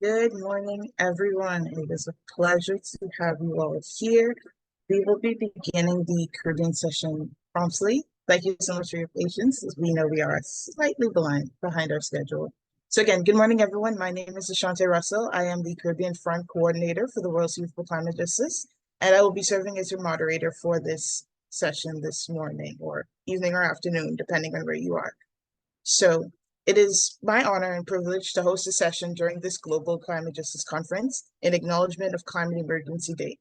Good morning, everyone. It is a pleasure to have you all here. We will be beginning the Caribbean session promptly. Thank you so much for your patience, as we know we are slightly behind our schedule. So again, good morning, everyone. My name is Ashante Russell. I am the Caribbean Front Coordinator for the World's Youth for Climate Justice, and I will be serving as your moderator for this session this morning or evening or afternoon, depending on where you are. So it is my honor and privilege to host a session during this Global Climate Justice Conference in acknowledgement of Climate Emergency Day.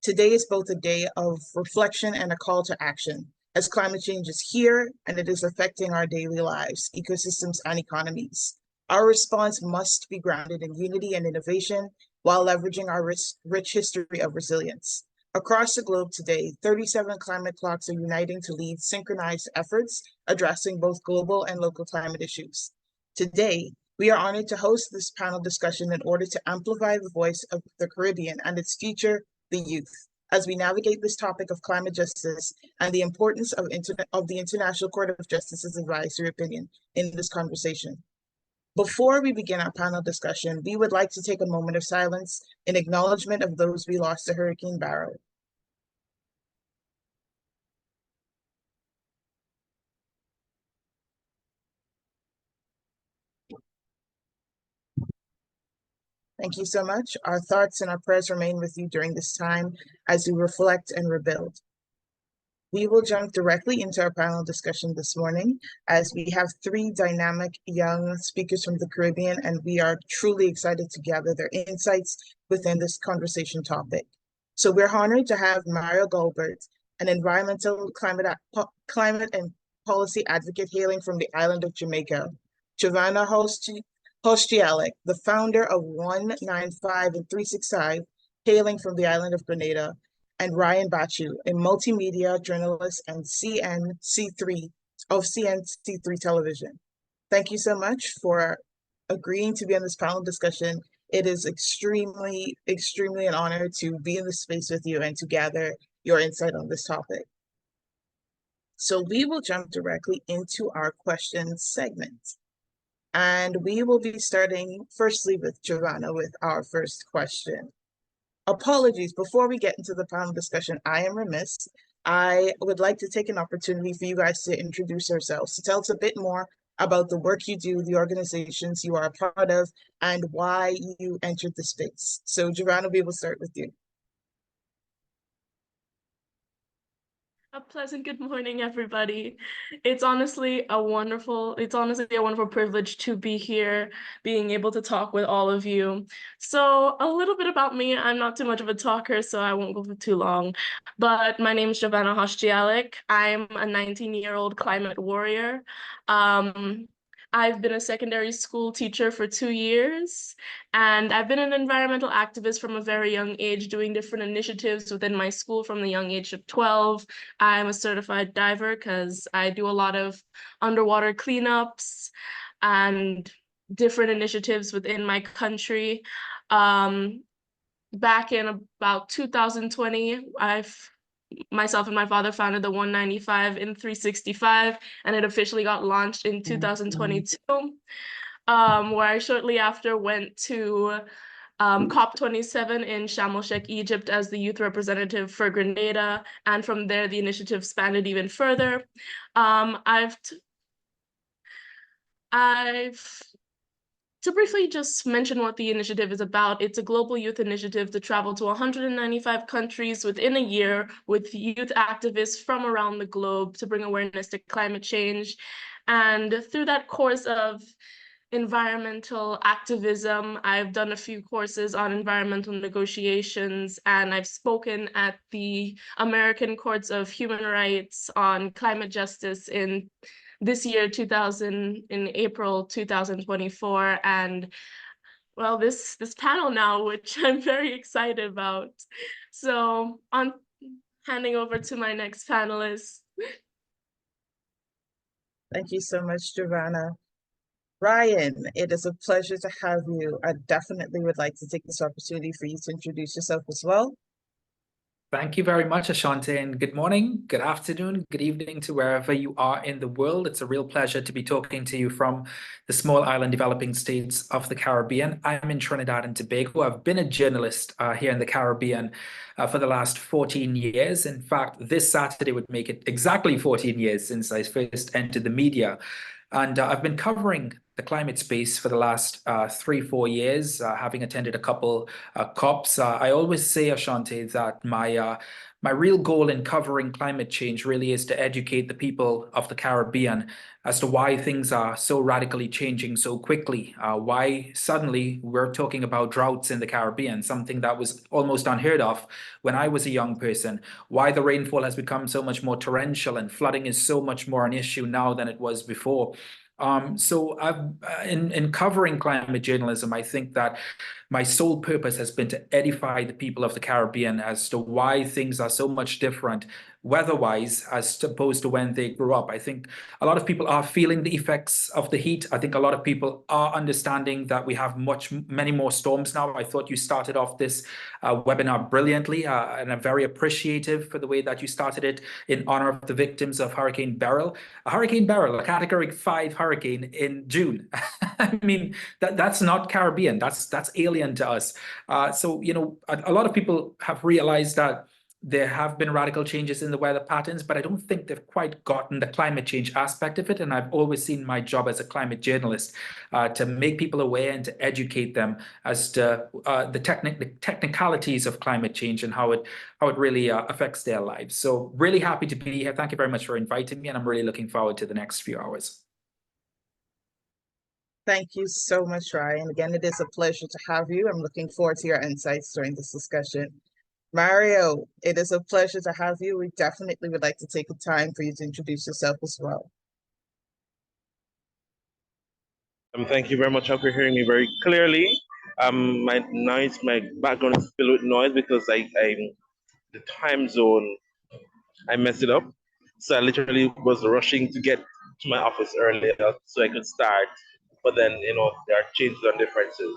Today is both a day of reflection and a call to action, as climate change is here and it is affecting our daily lives, ecosystems, and economies. Our response must be grounded in unity and innovation while leveraging our rich history of resilience. Across the globe today, 37 climate clocks are uniting to lead synchronized efforts addressing both global and local climate issues. Today, we are honored to host this panel discussion in order to amplify the voice of the Caribbean and its future, the youth, as we navigate this topic of climate justice and the importance of the International Court of Justice's advisory opinion in this conversation. Before we begin our panel discussion, we would like to take a moment of silence in acknowledgement of those we lost to Hurricane Beryl. Thank you so much. Our thoughts and our prayers remain with you during this time as we reflect and rebuild. We will jump directly into our panel discussion this morning as we have three dynamic young speakers from the Caribbean, and we are truly excited to gather their insights within this conversation topic. So we're honored to have Mario Goldberg, an environmental climate and policy advocate hailing from the island of Jamaica, Giovanna Hostialek, the founder of 195 and 365, hailing from the island of Grenada, and Ryan Bachu, a multimedia journalist and CNC3 of CNC3 Television. Thank you so much for agreeing to be on this panel discussion. It is extremely an honor to be in this space with you and to gather your insight on this topic. So we will jump directly into our questions segment. And we will be starting firstly with Giovanna with our first question. Apologies, before we get into the panel discussion, I am remiss. I would like to take an opportunity for you guys to introduce yourselves, to tell us a bit more about the work you do, the organizations you are a part of, and why you entered the space. So Giovanna, we will start with you. A pleasant good morning, everybody. It's honestly a wonderful privilege to be here, being able to talk with all of you. So a little bit about me. I'm not too much of a talker, so I won't go for too long. But my name is Giovanna Hostialek. I'm a 19-year-old climate warrior. I've been a secondary school teacher for 2 years, and I've been an environmental activist from a very young age, doing different initiatives within my school from the young age of 12. I'm a certified diver because I do a lot of underwater cleanups and different initiatives within my country. Back in about 2020, myself and my father founded the 195 in 365, and it officially got launched in 2022, where I shortly after went to COP27 in Sharm el-Sheikh, Egypt as the youth representative for Grenada, and from there the initiative expanded even further. To briefly just mention what the initiative is about, it's a global youth initiative to travel to 195 countries within a year with youth activists from around the globe to bring awareness to climate change. And through that course of environmental activism, I've done a few courses on environmental negotiations, and I've spoken at the American Courts of Human Rights on climate justice in this year, in April 2024, and well, this panel now, which I'm very excited about. So on handing over to my next panelist. Thank you so much, Giovanna. Ryan, it is a pleasure to have you. I definitely would like to take this opportunity for you to introduce yourself as well. Thank you very much, Ashante, and good morning, good afternoon, good evening to wherever you are in the world. It's a real pleasure to be talking to you from the small island developing states of the Caribbean. I'm in Trinidad and Tobago. I've been a journalist here in the Caribbean for the last 14 years. In fact, this Saturday would make it exactly 14 years since I first entered the media. And I've been covering the climate space for the last 3-4 years, having attended a couple COPs. I always say, Ashante, that my real goal in covering climate change really is to educate the people of the Caribbean as to why things are so radically changing so quickly, why suddenly we're talking about droughts in the Caribbean, something that was almost unheard of when I was a young person, why the rainfall has become so much more torrential and flooding is so much more an issue now than it was before. So in covering climate journalism, I think that my sole purpose has been to edify the people of the Caribbean as to why things are so much different weather-wise as opposed to when they grew up. I think a lot of people are feeling the effects of the heat. I think a lot of people are understanding that we have many more storms now. I thought you started off this webinar brilliantly, and I'm very appreciative for the way that you started it in honor of the victims of Hurricane Beryl. Hurricane Beryl, a Category 5 hurricane in June. I mean, that's not Caribbean. That's alien to us. So, you know, a lot of people have realized that there have been radical changes in the weather patterns, but I don't think they've quite gotten the climate change aspect of it. And I've always seen my job as a climate journalist to make people aware and to educate them as to the technicalities of climate change and how it really affects their lives. So really happy to be here. Thank you very much for inviting me, and I'm really looking forward to the next few hours. Thank you so much, Ryan. Again, it is a pleasure to have you. I'm looking forward to your insights during this discussion. Mario, it is a pleasure to have you. We definitely would like to take the time for you to introduce yourself as well. Thank you very much. I hope you're hearing me very clearly. My background is filled with noise because the time zone, I messed it up. So I literally was rushing to get to my office earlier so I could start. But then, you know, there are changes and differences.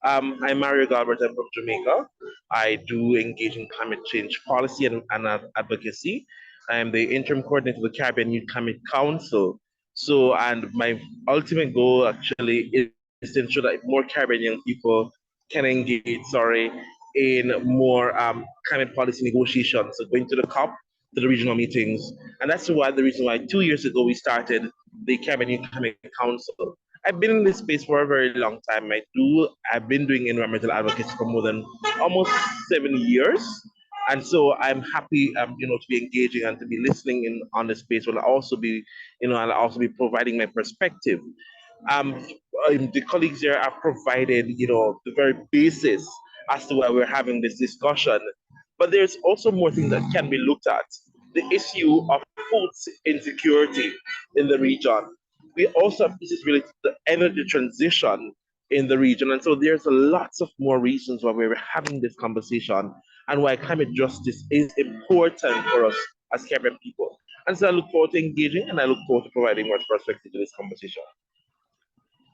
I'm Mario Galbert. I'm from Jamaica. I do engage in climate change policy and advocacy. I am the interim coordinator of the Caribbean Youth Climate Council. So, and my ultimate goal actually is to ensure that more Caribbean young people can engage, in more climate policy negotiations. So going to the COP, to the regional meetings. And that's the reason why 2 years ago we started the Caribbean Youth Climate Council. I've been in this space for a very long time. I've been doing environmental advocacy for more than almost 7 years. And so I'm happy, to be engaging and to be listening in on the space. I'll also be providing my perspective. The colleagues here have provided, the very basis as to why we're having this discussion. But there's also more things that can be looked at. The issue of food insecurity in the region. We also have issues related to the energy transition in the region. And so there's lots of more reasons why we're having this conversation and why climate justice is important for us as Caribbean people. And so I look forward to engaging and I look forward to providing more perspective to this conversation.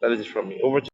That is it from me. Over to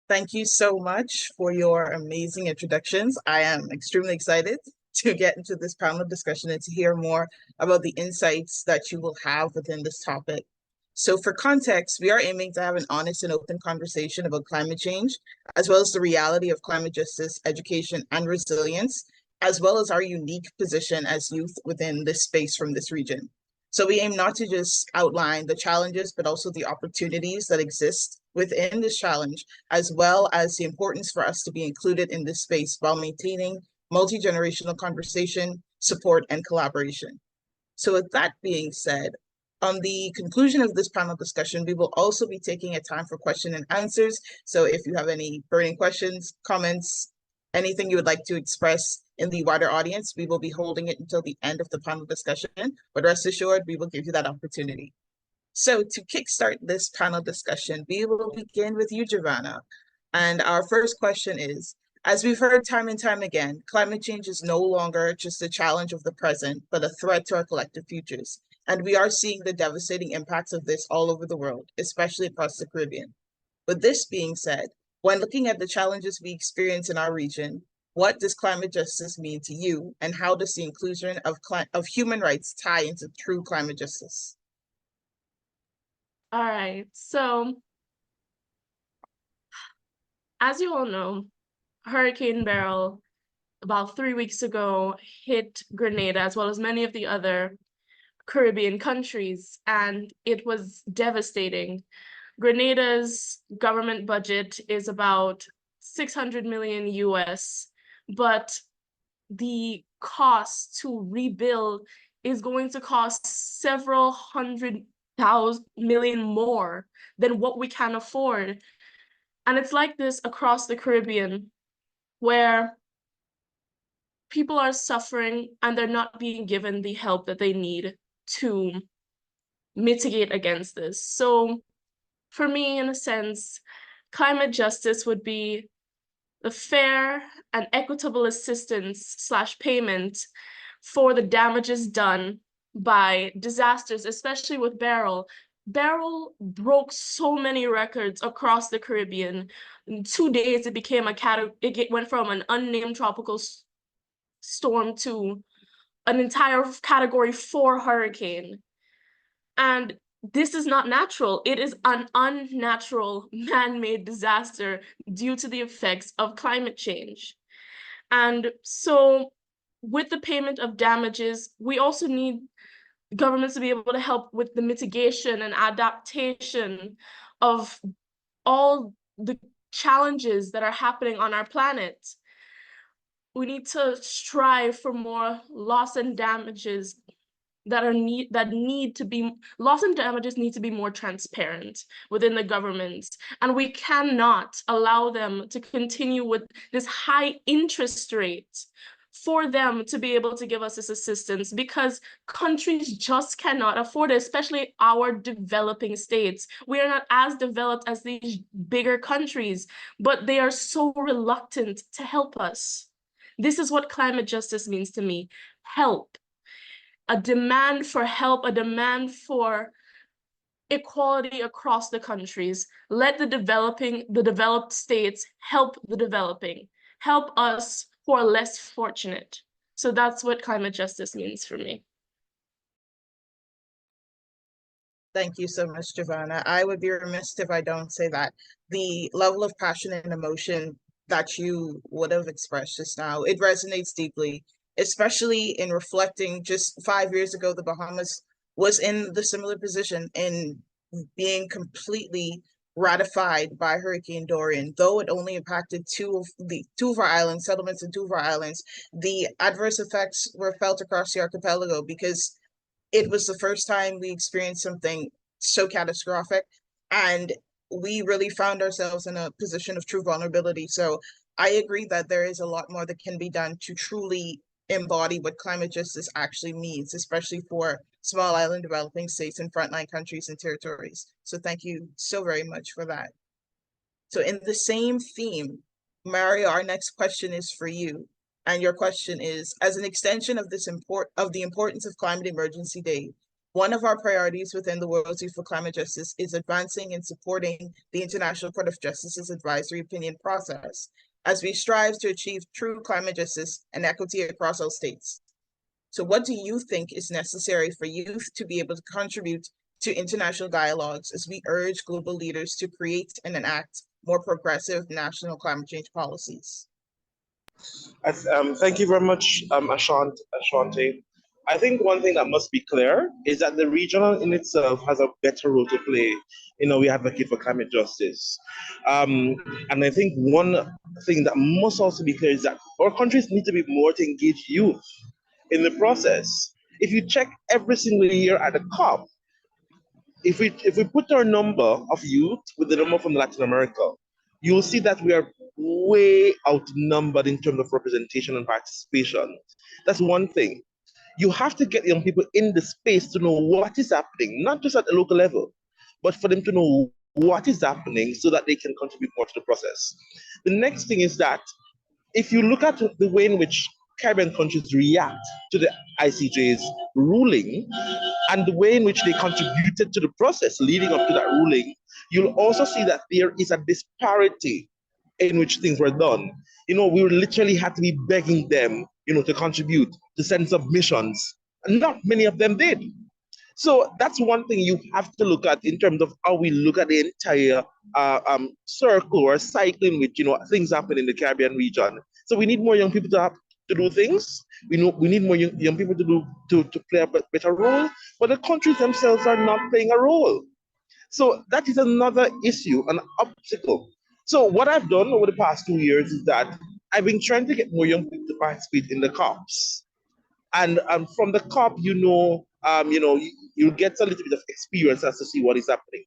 Thank you so much for your amazing introductions. I am extremely excited to get into this panel discussion and to hear more about the insights that you will have within this topic. So for context, we are aiming to have an honest and open conversation about climate change, as well as the reality of climate justice, education, and resilience, as well as our unique position as youth within this space from this region. So we aim not to just outline the challenges, but also the opportunities that exist within this challenge, as well as the importance for us to be included in this space while maintaining multi-generational conversation, support, and collaboration. So with that being said, on the conclusion of this panel discussion, we will also be taking a time for question and answers. So if you have any burning questions, comments, anything you would like to express in the wider audience, we will be holding it until the end of the panel discussion, but rest assured, we will give you that opportunity. So to kickstart this panel discussion, we will begin with you, Giovanna. And our first question is, as we've heard time and time again, climate change is no longer just a challenge of the present, but a threat to our collective futures. And we are seeing the devastating impacts of this all over the world, especially across the Caribbean. With this being said, When looking at the challenges we experience in our region, what does climate justice mean to you, and how does the inclusion of human rights tie into true climate justice? All right, so as you all know, Hurricane Beryl about 3 weeks ago hit Grenada as well as many of the other Caribbean countries, and it was devastating. Grenada's government budget is about 600 million US, but the cost to rebuild is going to cost several $100,000 more than what we can afford. And it's like this across the Caribbean, where people are suffering and they're not being given the help that they need to mitigate against this. So for me, in a sense, climate justice would be the fair and equitable assistance / payment for the damages done by disasters, especially with Beryl. Beryl broke so many records across the Caribbean. In 2 days, it became it went from an unnamed tropical storm to an entire Category 4 hurricane. And this is not natural. It is an unnatural man-made disaster due to the effects of climate change. And so with the payment of damages, we also need governments to be able to help with the mitigation and adaptation of all the challenges that are happening on our planet. We need to strive for more loss and damages loss and damages need to be more transparent within the governments, and we cannot allow them to continue with this high interest rate for them to be able to give us this assistance, because countries just cannot afford it, especially our developing states. We are not as developed as these bigger countries, but they are so reluctant to help us. This is what climate justice means to me: help. A demand for help, a demand for equality across the countries. Let the developed states help the developing, help us who are less fortunate. So that's what climate justice means for me. Thank you so much, Giovanna. I would be remiss if I don't say that the level of passion and emotion that you would have expressed just now, it resonates deeply, especially in reflecting just 5 years ago, the Bahamas was in the similar position in being completely ratified by Hurricane Dorian. Though it only impacted two of our islands, settlements in 2 of our islands, the adverse effects were felt across the archipelago because it was the first time we experienced something so catastrophic, and we really found ourselves in a position of true vulnerability. So I agree that there is a lot more that can be done to truly embody what climate justice actually means, especially for small island developing states and frontline countries and territories. So thank you so very much for that. So in the same theme, Mario, our next question is for you. And your question is, as an extension of the importance of Climate Emergency Day, one of our priorities within the World Youth for Climate Justice is advancing and supporting the International Court of Justice's advisory opinion process as we strive to achieve true climate justice and equity across all states. So what do you think is necessary for youth to be able to contribute to international dialogues as we urge global leaders to create and enact more progressive national climate change policies? Thank you very much, Ashante. I think one thing that must be clear is that the regional in itself has a better role to play. We advocate for climate justice. And I think one thing that must also be clear is that our countries need to be more to engage youth in the process. If you check every single year at the COP, if we put our number of youth with the number from Latin America, you'll see that we are way outnumbered in terms of representation and participation. That's one thing. You have to get young people in the space to know what is happening, not just at the local level, but for them to know what is happening so that they can contribute more to the process. The next thing is that if you look at the way in which Caribbean countries react to the ICJ's ruling and the way in which they contributed to the process leading up to that ruling, you'll also see that there is a disparity in which things were done. We literally had to be begging them, to contribute, to send submissions. And not many of them did. So that's one thing you have to look at in terms of how we look at the entire circle or cycle in which things happen in the Caribbean region. So we need more young people to do things. We need more young people to play a better role, but the countries themselves are not playing a role. So that is another issue, an obstacle. So what I've done over the past 2 years is that I've been trying to get more young people to participate in the COPs. And from the COP, you'll get a little bit of experience as to see what is happening.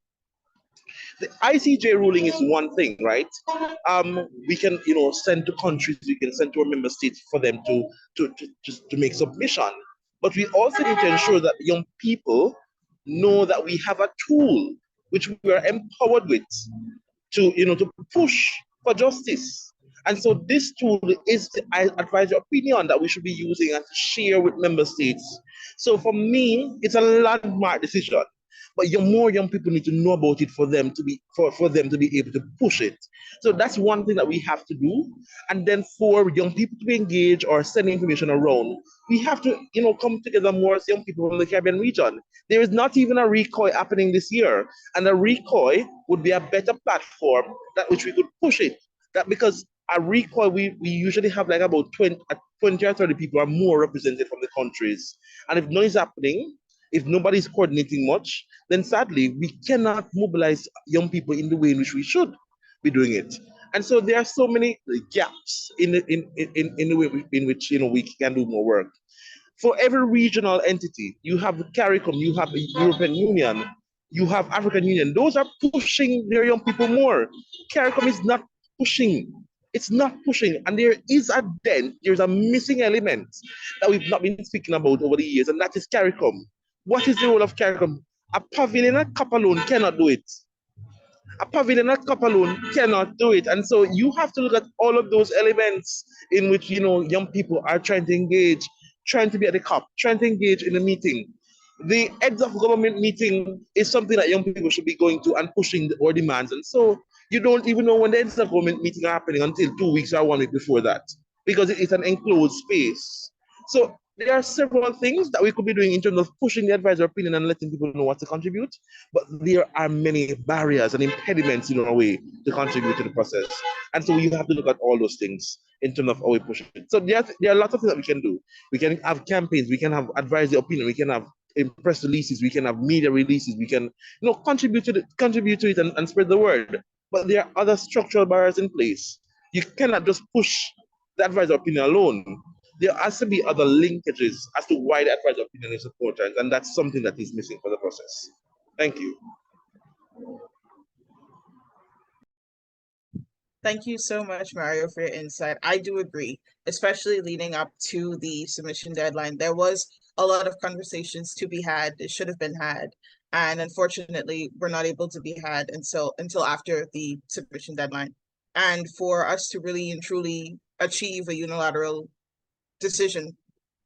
The ICJ ruling is one thing, right? We can, send to countries, we can send to our member states for them to make submission. But we also need to ensure that young people know that we have a tool which we are empowered with to push for justice. And so this tool is the advisory opinion that we should be using and to share with member states. So for me, it's a landmark decision. But more young people need to know about it for them to be able to push it. So that's one thing that we have to do. And then for young people to be engaged or send information around, we have to come together more as young people from the Caribbean region. There is not even a RECOI happening this year, and a RECOI would be a better platform that which we could push it. That because a RECOI we usually have like about 20 or 30 people are more represented from the countries, and if none is happening, if nobody's coordinating much, then sadly we cannot mobilize young people in the way in which we should be doing it. And so there are so many gaps in the way in which we can do more work. For every regional entity, you have CARICOM, you have the European Union, you have African Union. Those are pushing their young people more. CARICOM is not pushing. It's not pushing, and there is a dent. There's a missing element that we've not been speaking about over the years, and that is CARICOM. What is the role of CARICOM? A pavilion and a cup alone cannot do it. A pavilion and a cup alone cannot do it. And so you have to look at all of those elements in which young people are trying to engage, trying to be at the COP, trying to engage in a meeting. The heads of government meeting is something that young people should be going to and pushing our demands. And so you don't even know when the heads of government meeting are happening until 2 weeks or 1 week before that, because it is an enclosed space. So there are several things that we could be doing in terms of pushing the advisor opinion and letting people know what to contribute, but there are many barriers and impediments in our way to contribute to the process. And so you have to look at all those things in terms of how we push it. So there are lots of things that we can do. We can have campaigns, we can have advisory opinion, we can have press releases, we can have media releases, we can contribute to it and spread the word. But there are other structural barriers in place. You cannot just push the advisor opinion alone. There has to be other linkages as to why the advisor opinion is important, and that's something that is missing for the process. Thank you. Thank you so much, Mario, for your insight. I do agree, especially leading up to the submission deadline. There was a lot of conversations to be had that should have been had, and unfortunately, were not able to be had until after the submission deadline. And for us to really and truly achieve a unilateral decision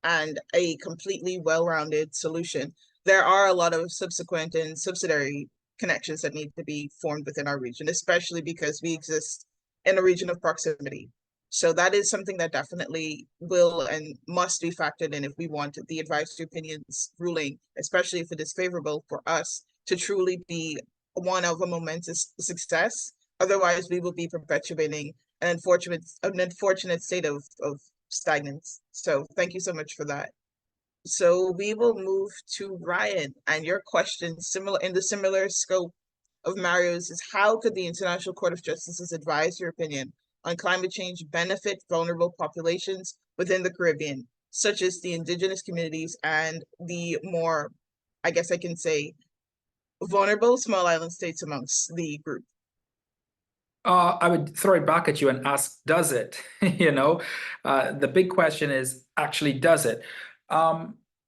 and a completely well-rounded solution, there are a lot of subsequent and subsidiary connections that need to be formed within our region, especially because we exist in a region of proximity. So that is something that definitely will and must be factored in if we want the advisory opinions ruling, especially if it is favorable for us, to truly be one of a momentous success. Otherwise, we will be perpetuating an unfortunate state of stagnance. So thank you so much for that. So we will move to Ryan, and your question, in the similar scope of Mario's, is how could the International Court of Justice's advisory opinion on climate change benefit vulnerable populations within the Caribbean, such as the indigenous communities and the more, I guess I can say, vulnerable small island states amongst the group? I would throw it back at you and ask, does it? The big question is, actually, does it?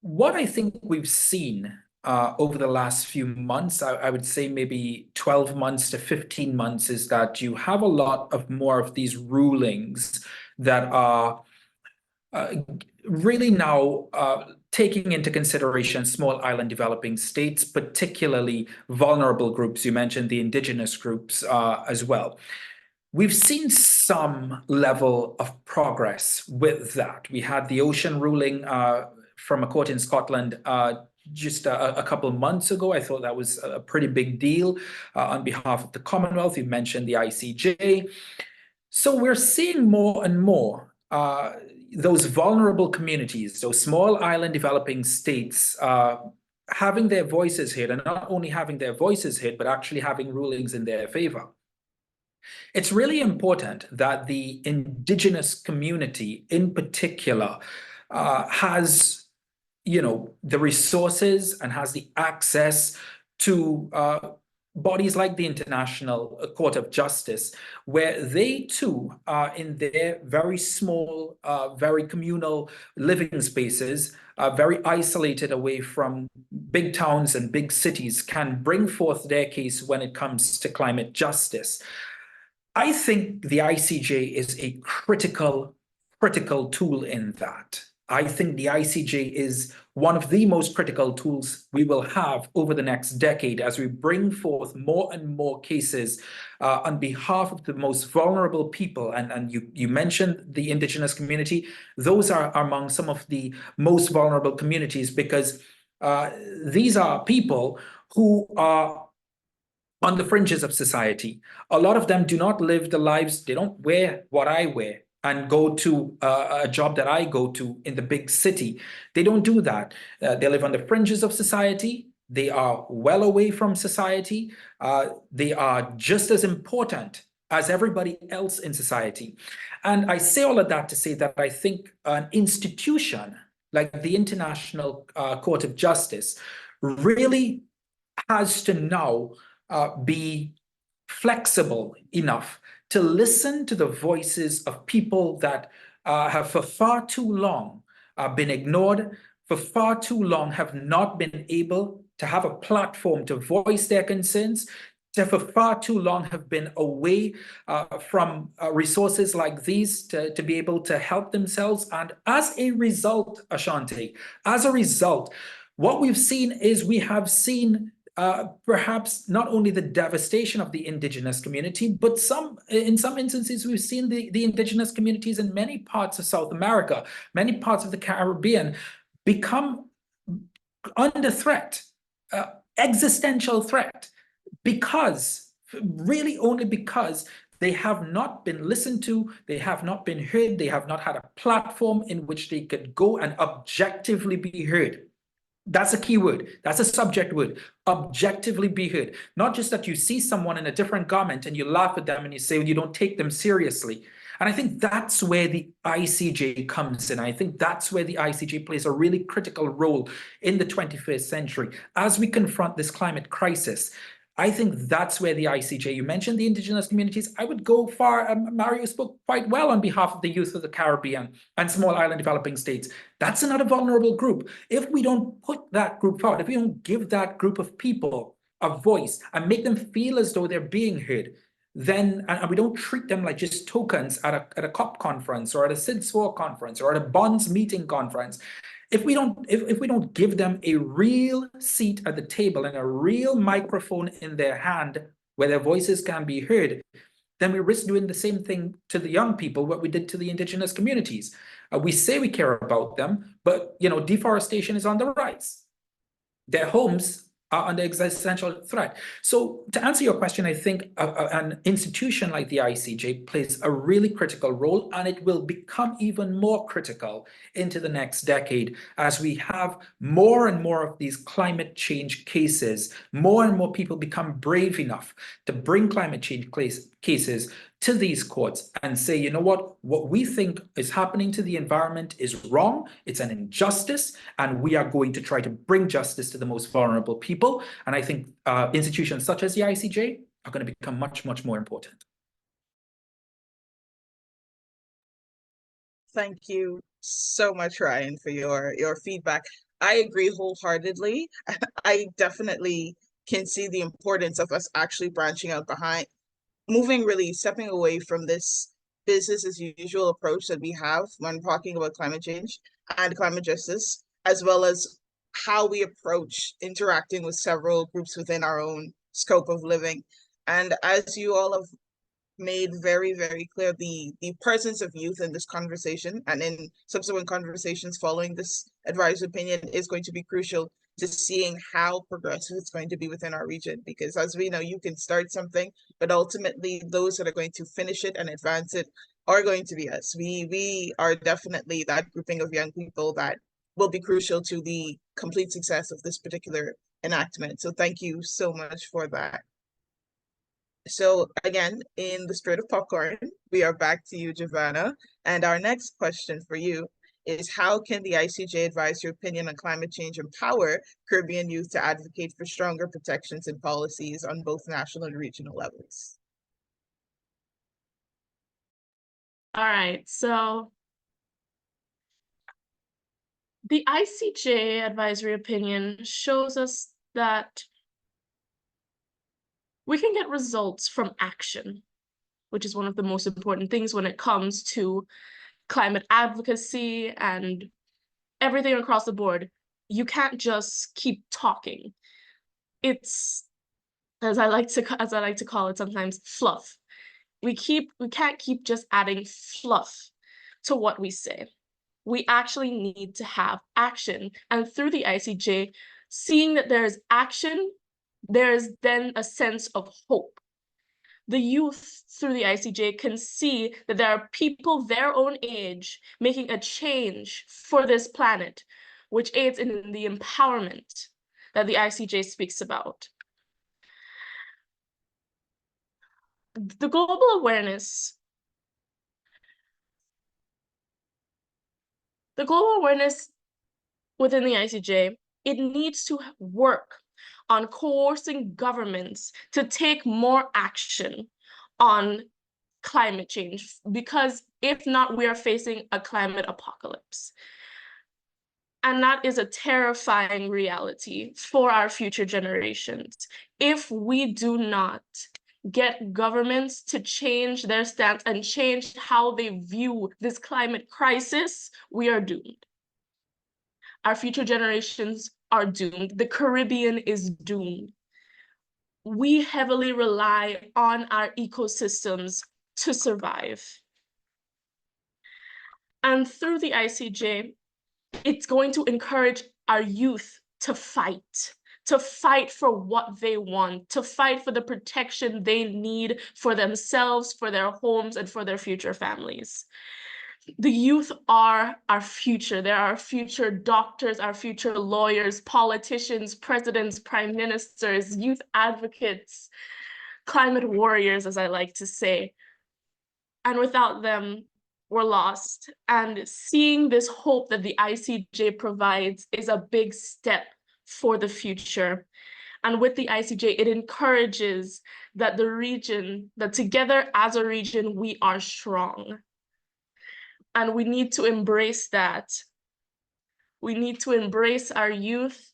What I think we've seen over the last few months, I would say maybe 12 months to 15 months, is that you have a lot of more of these rulings that are really now taking into consideration small island developing states, particularly vulnerable groups. You mentioned the indigenous groups as well. We've seen some level of progress with that. We had the Ocean ruling from a court in Scotland just a couple of months ago. I thought that was a pretty big deal on behalf of the Commonwealth. You mentioned the ICJ. So we're seeing more and more those vulnerable communities, those small island developing states having their voices heard, and not only having their voices heard, but actually having rulings in their favor. It's really important that the indigenous community in particular has, the resources and has the access to bodies like the International Court of Justice, where they too are in their very small, very communal living spaces, very isolated away from big towns and big cities, can bring forth their case when it comes to climate justice. I think the ICJ is a critical tool in that. I think the ICJ is one of the most critical tools we will have over the next decade as we bring forth more and more cases on behalf of the most vulnerable people. And you mentioned the indigenous community. Those are among some of the most vulnerable communities because these are people who are on the fringes of society. A lot of them do not live the lives, they don't wear what I wear and go to a job that I go to in the big city. They don't do that. They live on the fringes of society. They are well away from society. They are just as important as everybody else in society. And I say all of that to say that I think an institution like the International Court of Justice really has to now be flexible enough to listen to the voices of people that have for far too long been ignored, for far too long have not been able to have a platform to voice their concerns, to for far too long have been away from resources like these to be able to help themselves. And as a result, Ashanti, as a result, what we've seen is we have seen perhaps not only the devastation of the indigenous community, but in some instances, we've seen the indigenous communities in many parts of South America, many parts of the Caribbean become under threat, existential threat, really only because they have not been listened to, they have not been heard, they have not had a platform in which they could go and objectively be heard. That's a key word. That's a subject word. Objectively be heard. Not just that you see someone in a different garment and you laugh at them and you say you don't take them seriously. And I think that's where the ICJ comes in. I think that's where the ICJ plays a really critical role in the 21st century as we confront this climate crisis. I think that's where the ICJ, you mentioned the indigenous communities. I would go far, Mario spoke quite well on behalf of the youth of the Caribbean and small island developing states. That's another vulnerable group. If we don't put that group forward, if we don't give that group of people a voice and make them feel as though they're being heard, then, and we don't treat them like just tokens at a COP conference or at a CIDS4 conference or at a bonds meeting conference, if we don't give them a real seat at the table and a real microphone in their hand where their voices can be heard, then we risk doing the same thing to the young people, what we did to the indigenous communities. We say we care about them, but deforestation is on the rise. Their homes are under existential threat. So to answer your question, I think an institution like the ICJ plays a really critical role, and it will become even more critical into the next decade as we have more and more of these climate change cases. More and more people become brave enough to bring climate change cases to these courts and say, you know what we think is happening to the environment is wrong, it's an injustice, and we are going to try to bring justice to the most vulnerable people. And I think institutions such as the ICJ are going to become much, much more important. Thank you so much, Ryan, for your feedback. I agree wholeheartedly. I definitely can see the importance of us actually branching out behind, stepping away from this business as usual approach that we have when talking about climate change and climate justice, as well as how we approach interacting with several groups within our own scope of living. And as you all have made very, very clear the presence of youth in this conversation and in subsequent conversations following this advisory opinion is going to be crucial to seeing how progressive it's going to be within our region. Because as we know, you can start something, but ultimately those that are going to finish it and advance it are going to be us. We are definitely that grouping of young people that will be crucial to the complete success of this particular enactment. So thank you so much for that. So again, in the spirit of popcorn, we are back to you, Giovanna. And our next question for you is, how can the ICJ advise your opinion on climate change empower Caribbean youth to advocate for stronger protections and policies on both national and regional levels? All right, so the ICJ advisory opinion shows us that we can get results from action, which is one of the most important things when it comes to climate advocacy and everything across the board. You can't just keep talking. It's, as I like to call it sometimes, fluff. We can't keep just adding fluff to what we say. We actually need to have action. And through the ICJ, seeing that there is action, there is then a sense of hope. The youth through the ICJ can see that there are people their own age making a change for this planet, which aids in the empowerment that the ICJ speaks about. The global awareness within the ICJ, it needs to work on coercing governments to take more action on climate change, because if not, we are facing a climate apocalypse. And that is a terrifying reality for our future generations. If we do not get governments to change their stance and change how they view this climate crisis, we are doomed. Our future generations are doomed. The Caribbean is doomed. We heavily rely on our ecosystems to survive. And through the ICJ, it's going to encourage our youth to fight for what they want, to fight for the protection they need for themselves, for their homes, and for their future families. The youth are our future. They're our future doctors, our future lawyers, politicians, presidents, prime ministers, youth advocates, climate warriors, as I like to say. And without them, we're lost. And seeing this hope that the ICJ provides is a big step for the future. And with the ICJ, it encourages that the region, that together as a region, we are strong. And we need to embrace that. We need to embrace our youth.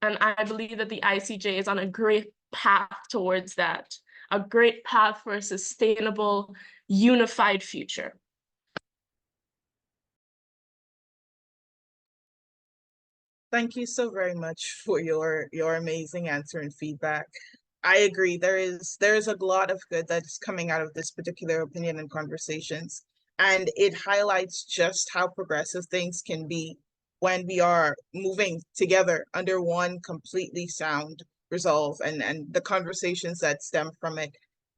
And I believe that the ICJ is on a great path towards that, a great path for a sustainable, unified future. Thank you so very much for your amazing answer and feedback. I agree. There is a lot of good that's coming out of this particular opinion and conversations, and it highlights just how progressive things can be when we are moving together under one completely sound resolve, and the conversations that stem from it,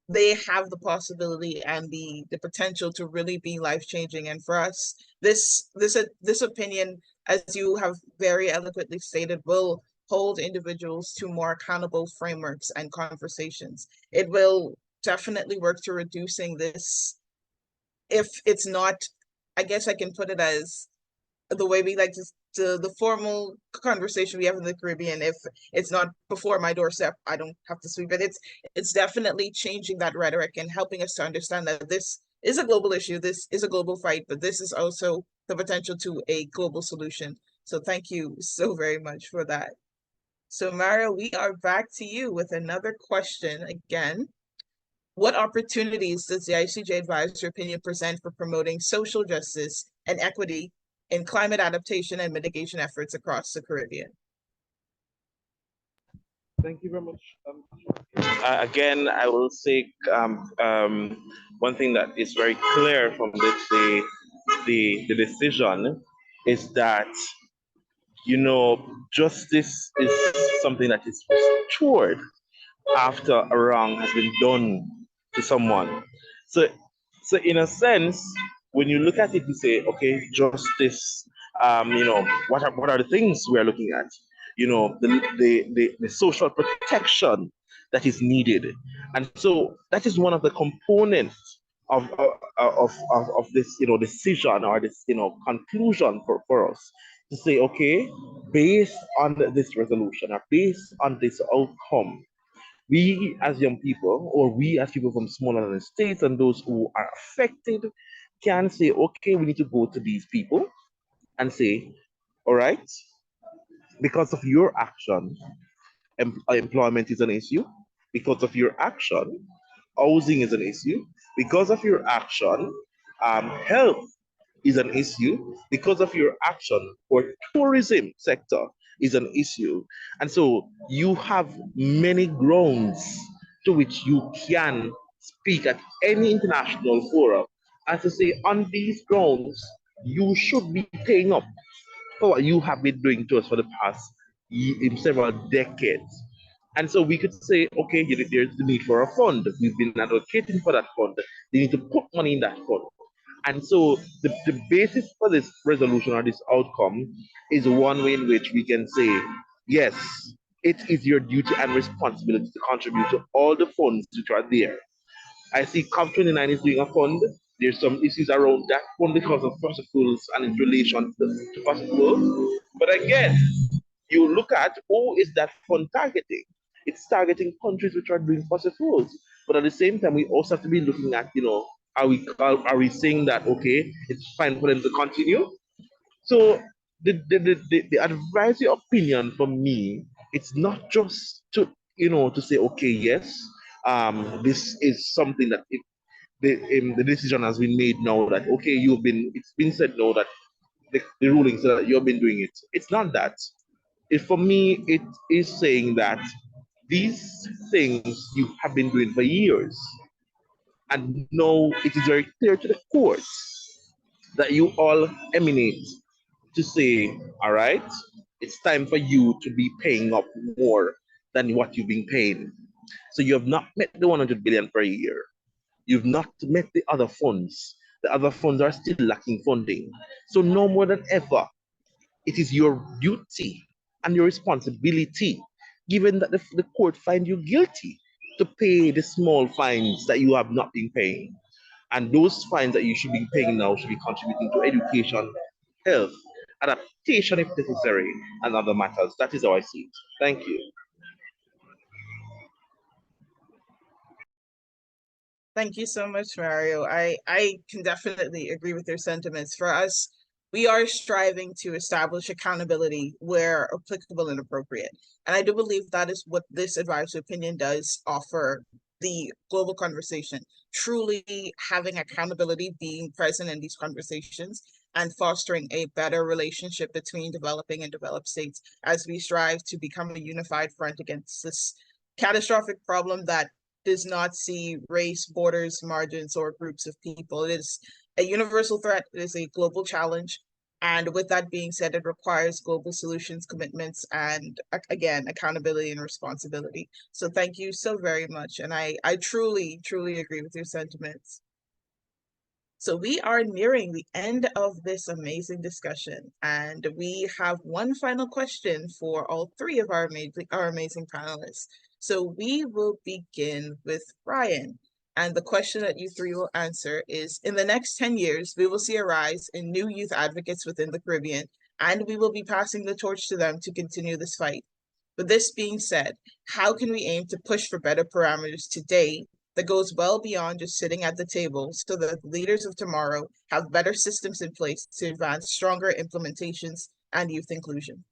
they have the possibility and the potential to really be life-changing. And for us, this opinion, as you have very eloquently stated, will hold individuals to more accountable frameworks and conversations. It will definitely work to reducing this. If it's not, I guess I can put it as the way we like to the formal conversation we have in the Caribbean. If it's not before my doorstep, I don't have to sweep it. It's definitely changing that rhetoric and helping us to understand that this is a global issue, this is a global fight, but this is also the potential to a global solution. So thank you so very much for that. So Mario, we are back to you with another question again. What opportunities does the ICJ advisory opinion present for promoting social justice and equity in climate adaptation and mitigation efforts across the Caribbean? Thank you very much. Again, I will say one thing that is very clear from the decision is that, you know, justice is something that is restored after a wrong has been done to someone. So, so in a sense, when you look at it, you say, okay, justice. You know, what are the things we are looking at? You know, the social protection that is needed, and so that is one of the components of this, you know, decision, or this, you know, conclusion for us to say, okay, based on this resolution, or based on this outcome, we as young people, or we as people from small island states and those who are affected, can say, okay, we need to go to these people and say, all right, because of your action, employment is an issue. Because of your action, housing is an issue. Because of your action, health is an issue. Because of your action, or tourism sector is an issue. And so you have many grounds to which you can speak at any international forum and to say, on these grounds, you should be paying up for what you have been doing to us for the past in several decades. And so we could say, okay, there's the need for a fund. We've been advocating for that fund. They need to put money in that fund. And so the basis for this resolution, or this outcome, is one way in which we can say, yes, it is your duty and responsibility to contribute to all the funds which are there. I see COP29 is doing a fund. There's some issues around that fund because of fossil fuels and its relation to fossil fuels. But again, you look at, who is that fund targeting? It's targeting countries which are doing fossil fuels. But at the same time, we also have to be looking at, you know, are we saying that, okay, it's fine for them to continue? So the advisory opinion for me, it's not just to, you know, to say, okay, yes, this is something that the decision has been made now, that, okay, it's been said now that the ruling said that you've been doing it. It's not that. For me, it is saying that these things you have been doing for years, and now it is very clear to the courts that you all emanate to say, all right, it's time for you to be paying up more than what you've been paying. So you have not met the 100 billion per year. You've not met the other funds. The other funds are still lacking funding. So no more than ever, it is your duty and your responsibility, given that the court find you guilty, to pay the small fines that you have not been paying. And those fines that you should be paying now should be contributing to education, health, adaptation if necessary, and other matters. That is how I see it. Thank you. Thank you so much, Mario. I can definitely agree with your sentiments. For us, we are striving to establish accountability where applicable and appropriate. And I do believe that is what this advisory opinion does offer the global conversation, truly having accountability, being present in these conversations, and fostering a better relationship between developing and developed states as we strive to become a unified front against this catastrophic problem that does not see race, borders, margins, or groups of people. It is a universal threat. It is a global challenge. And with that being said, it requires global solutions, commitments, and again, accountability and responsibility. So thank you so very much. And I truly, truly agree with your sentiments. So we are nearing the end of this amazing discussion, and we have one final question for all three of our amazing panelists. So we will begin with Ryan. And the question that you three will answer is, in the next 10 years, we will see a rise in new youth advocates within the Caribbean, and we will be passing the torch to them to continue this fight. With this being said, how can we aim to push for better parameters today that goes well beyond just sitting at the table, so that the leaders of tomorrow have better systems in place to advance stronger implementations and youth inclusion?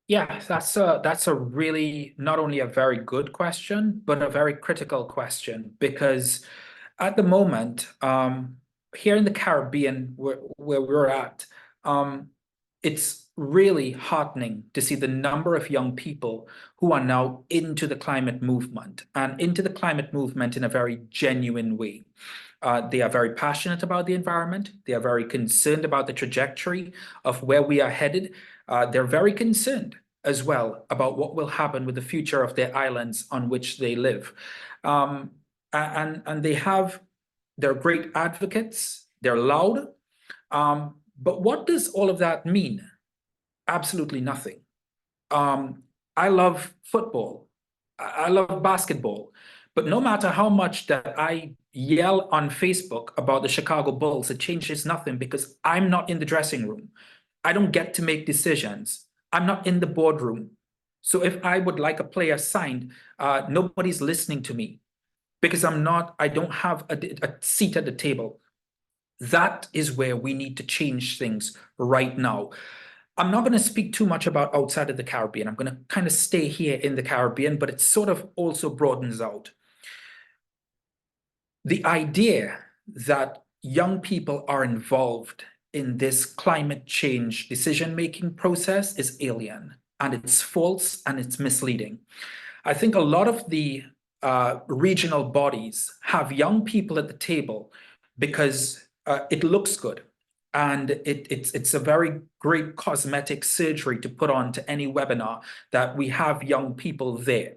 Yeah, that's a really, not only a very good question, but a very critical question, because at the moment, here in the Caribbean where we're at, it's really heartening to see the number of young people who are now into the climate movement and into the climate movement in a very genuine way. They are very passionate about the environment. They are very concerned about the trajectory of where we are headed. They're very concerned as well about what will happen with the future of their islands on which they live. And they're great advocates. They're loud. But what does all of that mean? Absolutely nothing. I love football. I love basketball. But no matter how much that I yell on Facebook about the Chicago Bulls, it changes nothing because I'm not in the dressing room. I don't get to make decisions. I'm not in the boardroom. So if I would like a player signed, nobody's listening to me because I don't have a seat at the table. That is where we need to change things right now. I'm not going to speak too much about outside of the Caribbean. I'm going to kind of stay here in the Caribbean, but it sort of also broadens out. The idea that young people are involved in this climate change decision-making process is alien, and it's false and it's misleading. I think a lot of the regional bodies have young people at the table because it looks good. And it's a very great cosmetic surgery to put on to any webinar that we have young people there.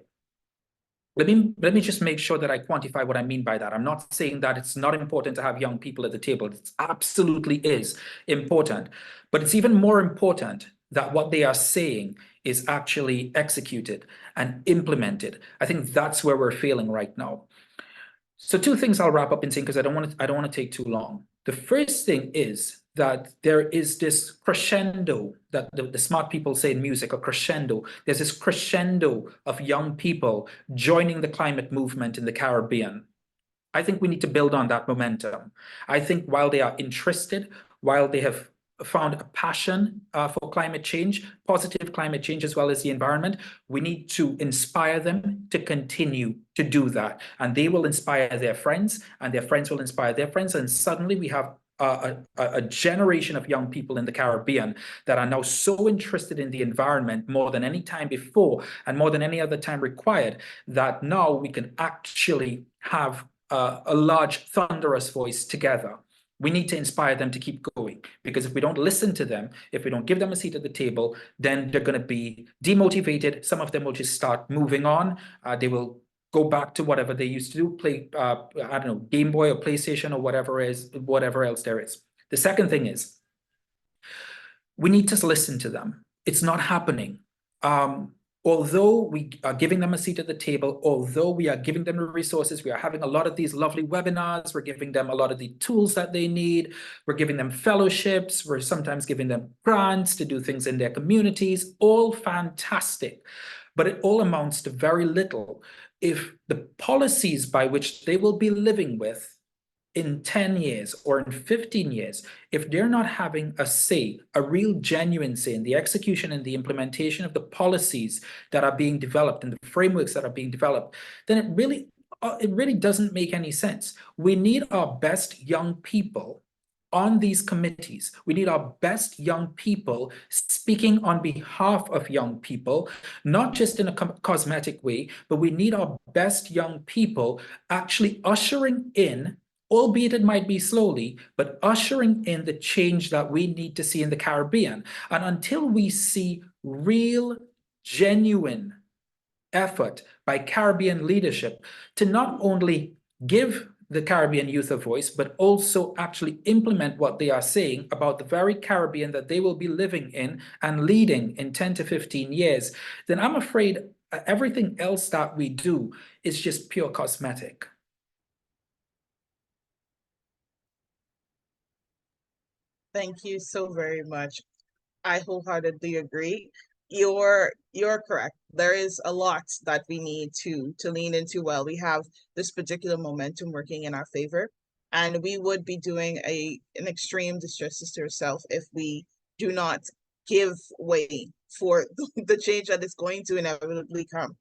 Let me just make sure that I quantify what I mean by that. I'm not saying that it's not important to have young people at the table. It absolutely is important. But it's even more important that what they are saying is actually executed and implemented. I think that's where we're failing right now. So two things I'll wrap up in saying, because I don't want to take too long. The first thing is that there is this crescendo that the smart people say in music, a crescendo. There's this crescendo of young people joining the climate movement in the Caribbean. I think we need to build on that momentum. I think while they are interested, while they have found a passion for climate change, positive climate change, as well as the environment, we need to inspire them to continue to do that. And they will inspire their friends, and their friends will inspire their friends. And suddenly we have a generation of young people in the Caribbean that are now so interested in the environment more than any time before and more than any other time required, that now we can actually have a large, thunderous voice together. We need to inspire them to keep going, because if we don't listen to them, if we don't give them a seat at the table, then they're going to be demotivated. Some of them will just start moving on. They will go back to whatever they used to do, play, I don't know, Game Boy or PlayStation or whatever else there is. The second thing is, we need to listen to them. It's not happening. Although we are giving them a seat at the table, although we are giving them the resources, we are having a lot of these lovely webinars, we're giving them a lot of the tools that they need, we're giving them fellowships, we're sometimes giving them grants to do things in their communities, all fantastic. But it all amounts to very little if the policies by which they will be living with in 10 years or in 15 years, if they're not having a say, a real genuine say in the execution and the implementation of the policies that are being developed and the frameworks that are being developed, then it really doesn't make any sense. We need our best young people on these committees. We need our best young people speaking on behalf of young people, not just in a cosmetic way, but we need our best young people actually ushering in, albeit it might be slowly, but ushering in the change that we need to see in the Caribbean. And until we see real, genuine effort by Caribbean leadership to not only give the Caribbean youth a voice, but also actually implement what they are saying about the very Caribbean that they will be living in and leading in 10 to 15 years, then I'm afraid everything else that we do is just pure cosmetic. Thank you so very much. I wholeheartedly agree. You're correct. There is a lot that we need to lean into while we have this particular momentum working in our favor. And we would be doing an extreme disjustice to ourselves if we do not give way for the change that is going to inevitably come.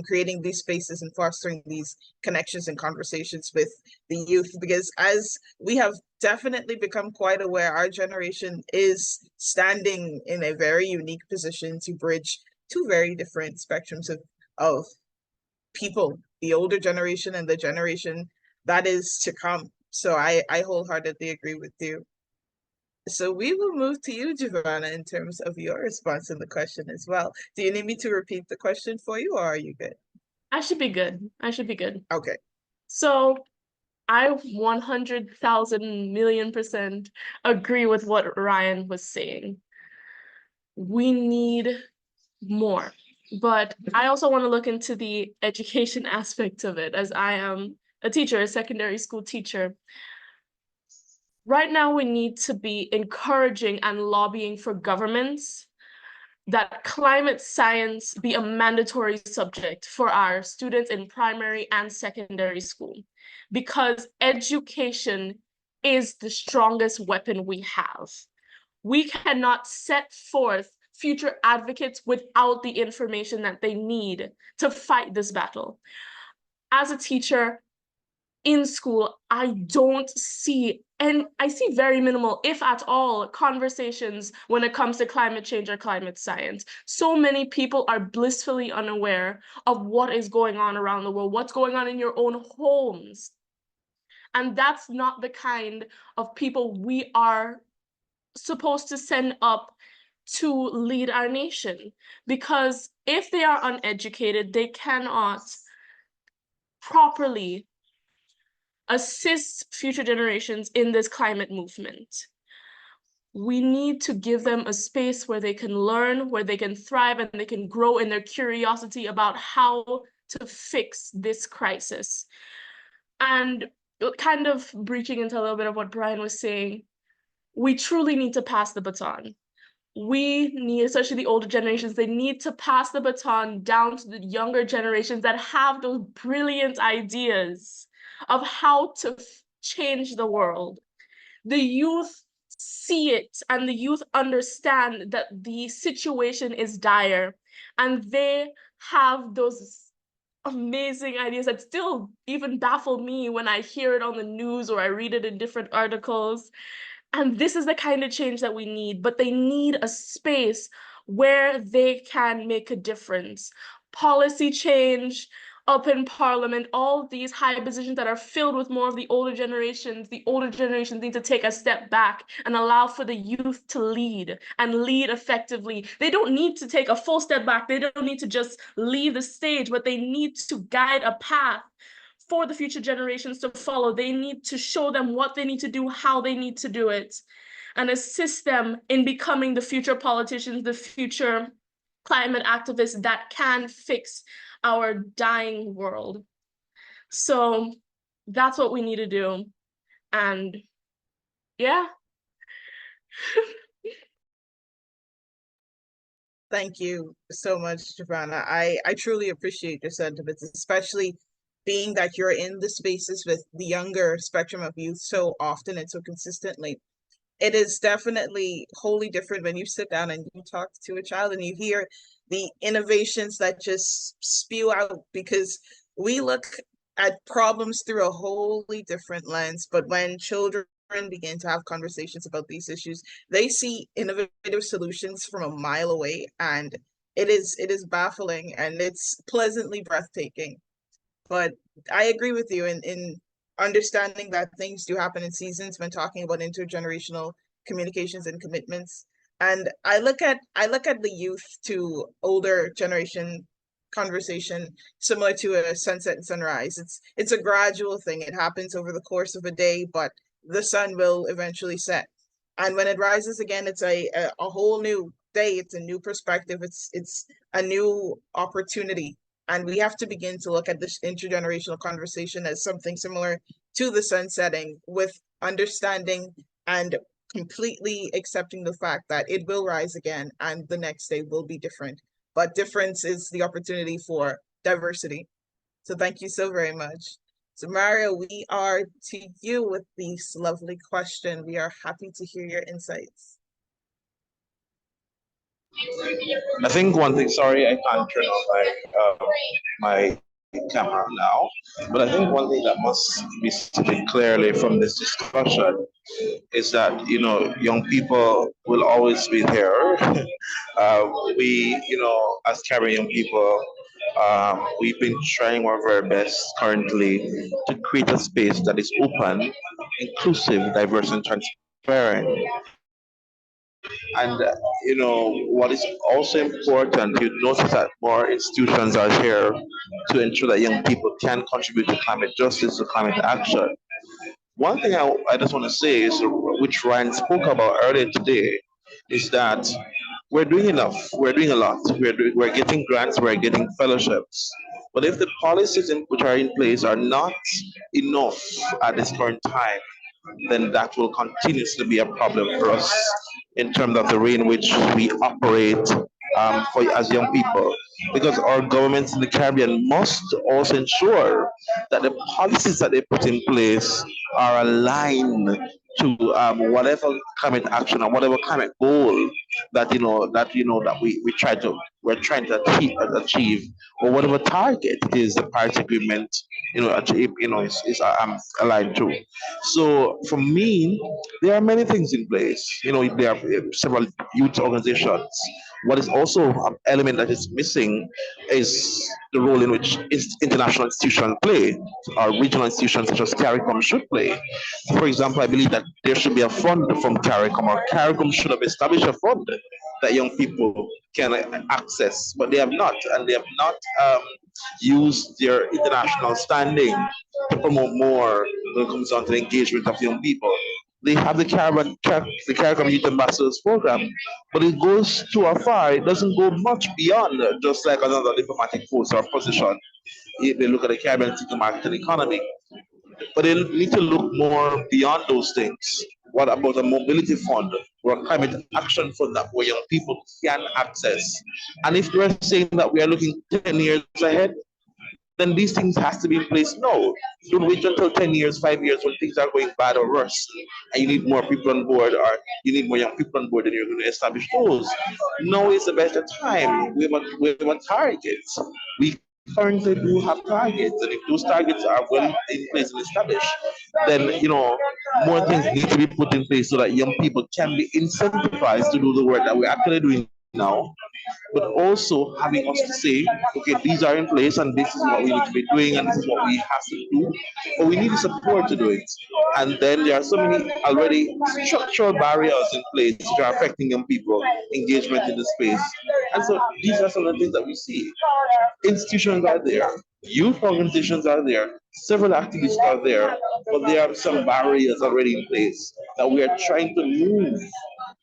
creating these spaces and fostering these connections and conversations with the youth, because as we have definitely become quite aware, our generation is standing in a very unique position to bridge two very different spectrums of people, the older generation and the generation that is to come. So I wholeheartedly agree with you. So we will move to you, Giovanna, in terms of your response in the question as well. Do you need me to repeat the question for you, or are you good? I should be good. I should be good. Okay. So I 100,000,000,000% agree with what Ryan was saying. We need more. But I also want to look into the education aspect of it, as I am a teacher, a secondary school teacher. Right now, we need to be encouraging and lobbying for governments that climate science be a mandatory subject for our students in primary and secondary school, because education is the strongest weapon we have. We cannot set forth future advocates without the information that they need to fight this battle. As a teacher in school, I don't see, and I see very minimal, if at all, conversations when it comes to climate change or climate science. So many people are blissfully unaware of what is going on around the world, what's going on in your own homes. And that's not the kind of people we are supposed to send up to lead our nation, because if they are uneducated, they cannot properly assist future generations in this climate movement. We need to give them a space where they can learn, where they can thrive, and they can grow in their curiosity about how to fix this crisis. And kind of breaching into a little bit of what Brian was saying, we truly need to pass the baton. We need, especially the older generations, they need to pass the baton down to the younger generations that have those brilliant ideas of how to change the world. The youth see it, and the youth understand that the situation is dire, and they have those amazing ideas that still even baffle me when I hear it on the news or I read it in different articles. And this is the kind of change that we need, but they need a space where they can make a difference. Policy change up in parliament, all of these high positions that are filled with more of the older generations need to take a step back and allow for the youth to lead and lead effectively. They don't need to take a full step back. They don't need to just leave the stage, but they need to guide a path for the future generations to follow. They need to show them what they need to do, how they need to do it, and assist them in becoming the future politicians, the future climate activists that can fix our dying world. So that's what we need to do. And yeah. Thank you so much, Giovanna. I truly appreciate your sentiments, especially being that you're in the spaces with the younger spectrum of youth so often and so consistently. It is definitely wholly different when you sit down and you talk to a child and you hear the innovations that just spew out, because we look at problems through a wholly different lens. But when children begin to have conversations about these issues, they see innovative solutions from a mile away, and it is baffling and it's pleasantly breathtaking. But I agree with you in understanding that things do happen in seasons when talking about intergenerational communications and commitments. And I look at the youth to older generation conversation similar to a sunset and sunrise. It's a gradual thing. It happens over the course of a day, but the sun will eventually set. And when it rises again, it's a whole new day. It's a new perspective. It's a new opportunity. And we have to begin to look at this intergenerational conversation as something similar to the sun setting, with understanding and completely accepting the fact that it will rise again and the next day will be different. But difference is the opportunity for diversity. So thank you so very much. So Mario, we are to you with this lovely question. We are happy to hear your insights. I think one thing, sorry, I can't turn on my camera now, but I think one thing that must be stated clearly from this discussion is that, young people will always be there. We, as Caribbean people, we've been trying our very best currently to create a space that is open, inclusive, diverse, and transparent. And what is also important, you notice that more institutions are here to ensure that young people can contribute to climate justice, to climate action. One thing I just want to say is, which Ryan spoke about earlier today, is that we're doing enough. We're doing a lot. We're getting grants. We're getting fellowships. But if the policies which are in place are not enough at this current time, then that will continuously be a problem for us in terms of the way in which we operate as young people. Because our governments in the Caribbean must also ensure that the policies that they put in place are aligned to whatever climate action or whatever climate goal that we're trying to achieve, or whatever target it is the Paris Agreement achieve, is aligned to. So for me, there are many things in place. There are several youth organizations. What is also an element that is missing is the role in which international institutions play, or regional institutions such as CARICOM should play. For example, I believe that there should be a fund from CARICOM, or CARICOM should have established a fund that young people can access, but they have not, and they have not used their international standing to promote more when it comes down to the engagement of young people. They have the CARICOM Youth Ambassadors Program, but it goes too far. It doesn't go much beyond just like another diplomatic post or position. If they look at the Caribbean market and economy, but they need to look more beyond those things. What about a mobility fund or a climate action fund that where young people can access? And if we're saying that we are looking 10 years ahead, then these things has to be in place now. Don't wait until 10 years, 5 years when things are going bad or worse, and you need more people on board, or you need more young people on board, and you're going to establish those. Now is the better time. We have a target. We currently do have targets, and if those targets are well in place and established, then more things need to be put in place so that young people can be incentivized to do the work that we're actually doing now, but also having us to say, okay, these are in place and this is what we need to be doing and this is what we have to do, but we need the support to do it. And then there are so many already structural barriers in place which are affecting young people engagement in the space. And so these are some of the things that we see. Institutions are there, youth organizations are there, several activists are there, but there are some barriers already in place that we are trying to move.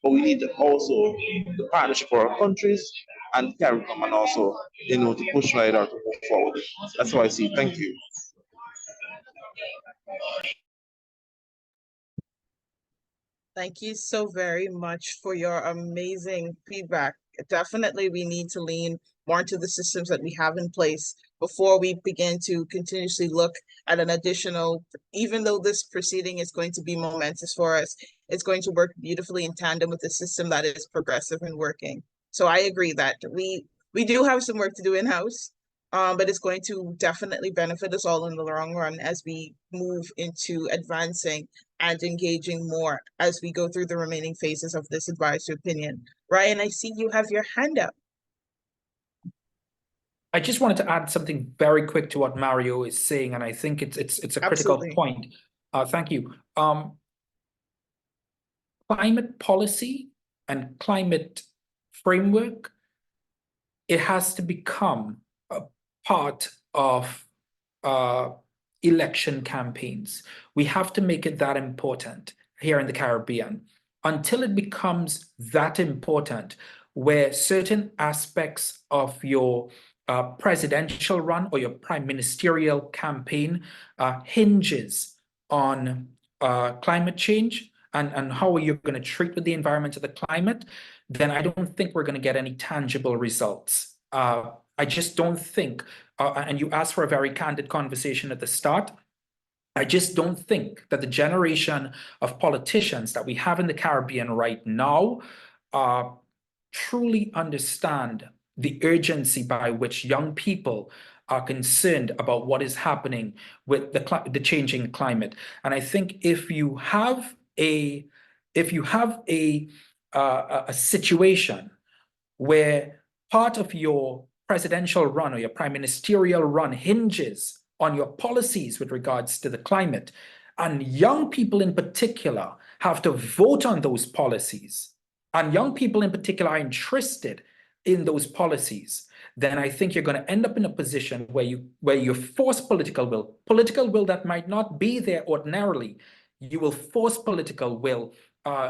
But we need also the partnership for our countries and CARICOM, and also, to push right out to move forward. That's what I see. Thank you. Thank you so very much for your amazing feedback. Definitely, we need to lean more into the systems that we have in place before we begin to continuously look at an additional, even though this proceeding is going to be momentous for us, it's going to work beautifully in tandem with a system that is progressive and working. So I agree that we do have some work to do in-house, but it's going to definitely benefit us all in the long run as we move into advancing and engaging more as we go through the remaining phases of this advisory opinion. Ryan, I see you have your hand up. I just wanted to add something very quick to what Mario is saying, and I think it's a critical Absolutely. point. Thank you. Climate policy and climate framework, it has to become a part of election campaigns. We have to make it that important here in the Caribbean. Until it becomes that important, where certain aspects of your presidential run or your prime ministerial campaign hinges on climate change and how you're going to treat with the environment of the climate, then I don't think we're going to get any tangible results. I just don't think, and you asked for a very candid conversation at the start, I just don't think that the generation of politicians that we have in the Caribbean right now truly understand the urgency by which young people are concerned about what is happening with the changing climate. And I think if you have a situation where part of your presidential run or your prime ministerial run hinges on your policies with regards to the climate, and young people in particular have to vote on those policies, and young people in particular are interested in those policies, then I think you're going to end up in a position where you force political will that might not be there ordinarily. You will force political will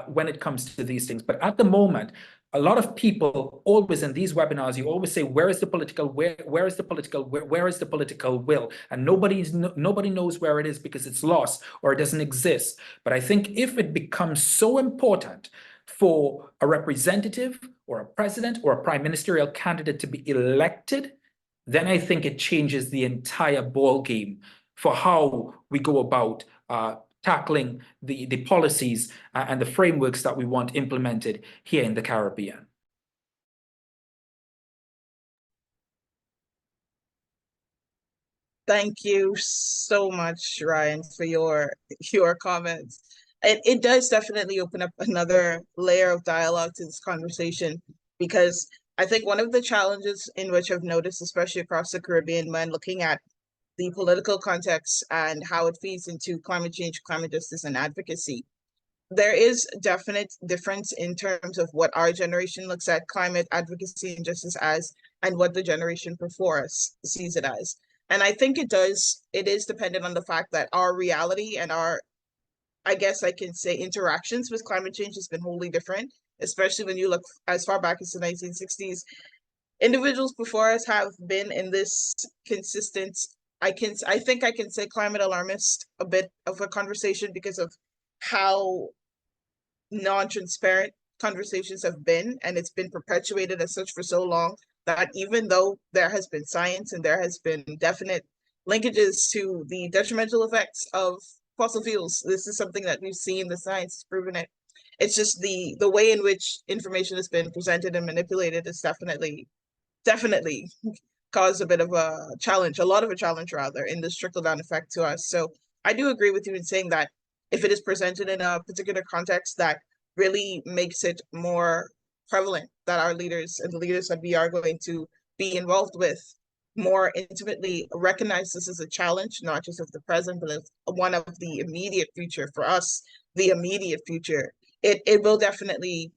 when it comes to these things. But at the moment, a lot of people always in these webinars, you always say, where is the political where is the political will? And nobody knows where it is because it's lost or it doesn't exist. But I think if it becomes so important for a representative or a president or a prime ministerial candidate to be elected, then I think it changes the entire ball game for how we go about tackling the policies and the frameworks that we want implemented here in the Caribbean. Thank you so much, Ryan, for your comments. It does definitely open up another layer of dialogue to this conversation, because I think one of the challenges in which I've noticed, especially across the Caribbean, when looking at the political context and how it feeds into climate change, climate justice, and advocacy, there is definite difference in terms of what our generation looks at climate advocacy and justice as, and what the generation before us sees it as. And I think it is dependent on the fact that our reality and our, I guess I can say, interactions with climate change has been wholly different, especially when you look as far back as the 1960s. Individuals before us have been in this consistent, I think I can say, climate alarmist a bit of a conversation because of how non-transparent conversations have been, and it's been perpetuated as such for so long that even though there has been science and there has been definite linkages to the detrimental effects of fossil fuels, this is something that we've seen, the science has proven it. It's just the way in which information has been presented and manipulated is definitely caused a bit of a challenge, a lot of a challenge rather, in this trickle-down effect to us. So I do agree with you in saying that if it is presented in a particular context that really makes it more prevalent, that our leaders and the leaders that we are going to be involved with more intimately recognize this as a challenge, not just of the present, but as one of the immediate future for us, the immediate future, it will definitely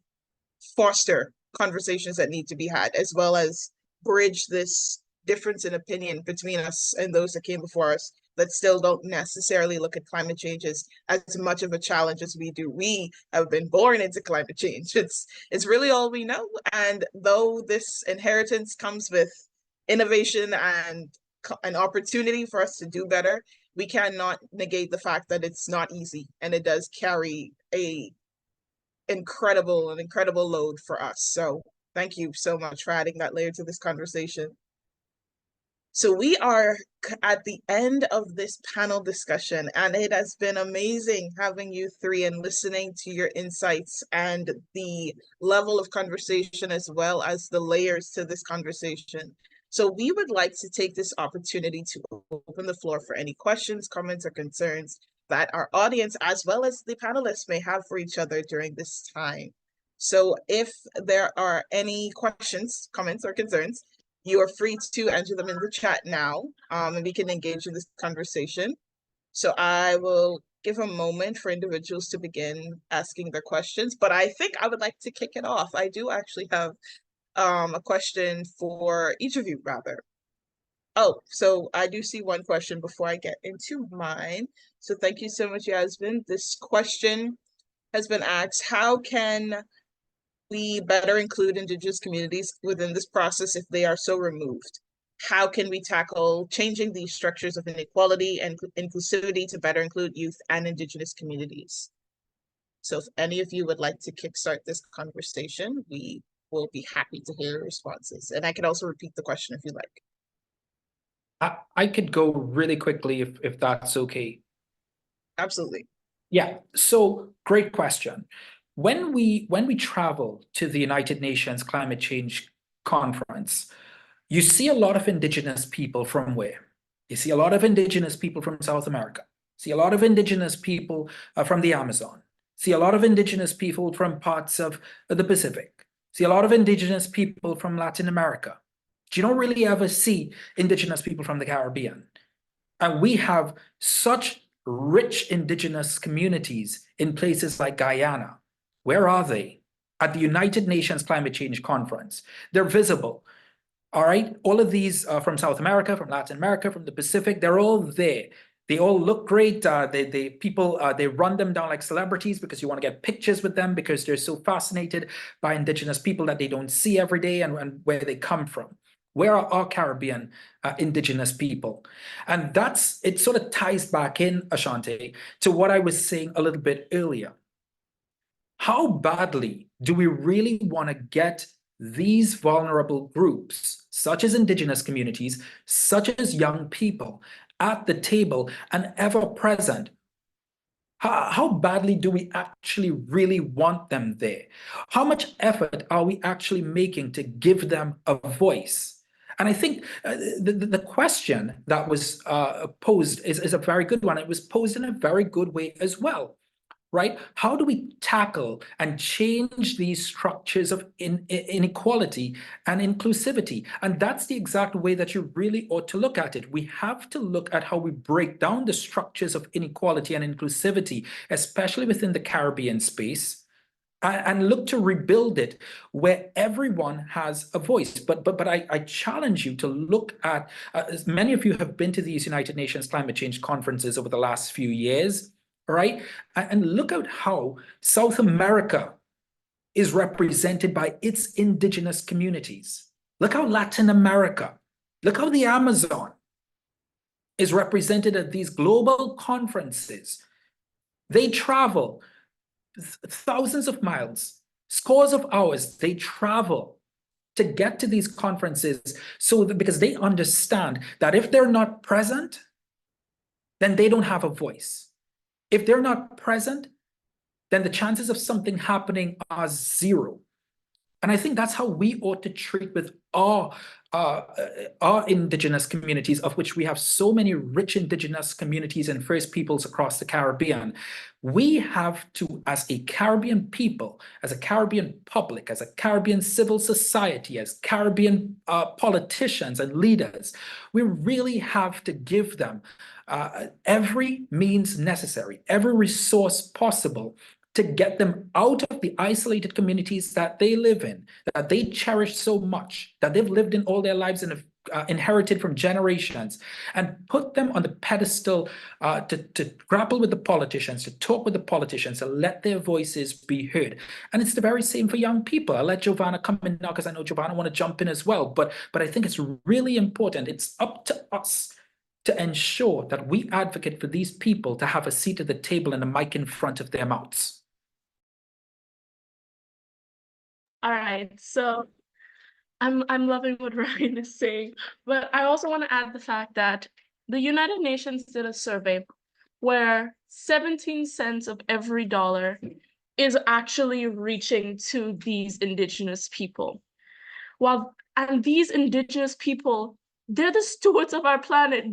foster conversations that need to be had, as well as bridge this difference in opinion between us and those that came before us that still don't necessarily look at climate change as much of a challenge as we do. We have been born into climate change. It's really all we know. And though this inheritance comes with innovation and an opportunity for us to do better, we cannot negate the fact that it's not easy, and it does carry an incredible load for us. So thank you so much for adding that layer to this conversation. So we are at the end of this panel discussion, and it has been amazing having you three and listening to your insights and the level of conversation as well as the layers to this conversation. So we would like to take this opportunity to open the floor for any questions, comments, or concerns that our audience as well as the panelists may have for each other during this time. So if there are any questions, comments, or concerns, you are free to enter them in the chat now, and we can engage in this conversation. So I will give a moment for individuals to begin asking their questions, but I think I would like to kick it off. I do actually have a question for each of you, rather. Oh, so I do see one question before I get into mine. So thank you so much, Yasmin. This question has been asked: how can we better include Indigenous communities within this process if they are so removed? How can we tackle changing these structures of inequality and inclusivity to better include youth and Indigenous communities? So if any of you would like to kickstart this conversation, we will be happy to hear responses. And I can also repeat the question if you like. I could go really quickly if that's okay. Absolutely. Yeah, so great question. when we travel to the United Nations Climate Change Conference, you see a lot of indigenous people from where? You see a lot of indigenous people from South America. See a lot of indigenous people from the Amazon. See a lot of indigenous people from parts of the Pacific. See a lot of indigenous people from Latin America. But you don't really ever see indigenous people from the Caribbean. And we have such rich indigenous communities in places like Guyana. Where are they? At the United Nations Climate Change Conference. They're visible. All right, all of these from South America, from Latin America, from the Pacific, they're all there. They all look great. They run them down like celebrities because you want to get pictures with them because they're so fascinated by indigenous people that they don't see every day and where they come from. Where are our Caribbean indigenous people? And it sort of ties back in, Ashante, to what I was saying a little bit earlier. How badly do we really want to get these vulnerable groups, such as indigenous communities, such as young people, at the table and ever present? How badly do we actually really want them there? How much effort are we actually making to give them a voice? And I think the question that was posed is a very good one. It was posed in a very good way as well. Right? How do we tackle and change these structures of inequality and inclusivity? And that's the exact way that you really ought to look at it. We have to look at how we break down the structures of inequality and inclusivity, especially within the Caribbean space, and look to rebuild it where everyone has a voice. But I challenge you to look at, as many of you have been to these United Nations climate change conferences over the last few years, right? And look at how South America is represented by its indigenous communities. Look how Latin America, look how the Amazon is represented at these global conferences. They travel thousands of miles, scores of hours, they travel to get to these conferences because they understand that if they're not present, then they don't have a voice. If they're not present, then the chances of something happening are zero. And I think that's how we ought to treat with our indigenous communities, of which we have so many rich indigenous communities and First Peoples across the Caribbean. We have to, as a Caribbean people, as a Caribbean public, as a Caribbean civil society, as Caribbean politicians and leaders, we really have to give them every means necessary, every resource possible to get them out of the isolated communities that they live in, that they cherish so much, that they've lived in all their lives and have inherited from generations, and put them on the pedestal to grapple with the politicians, to talk with the politicians, to let their voices be heard. And it's the very same for young people. I'll let Giovanna come in now because I know Giovanna want to jump in as well. But I think it's really important. It's up to us to ensure that we advocate for these people to have a seat at the table and a mic in front of their mouths. All right, so I'm loving what Ryan is saying, but I also want to add the fact that the United Nations did a survey where 17 cents of every dollar is actually reaching to these indigenous people. And these indigenous people, they're the stewards of our planet.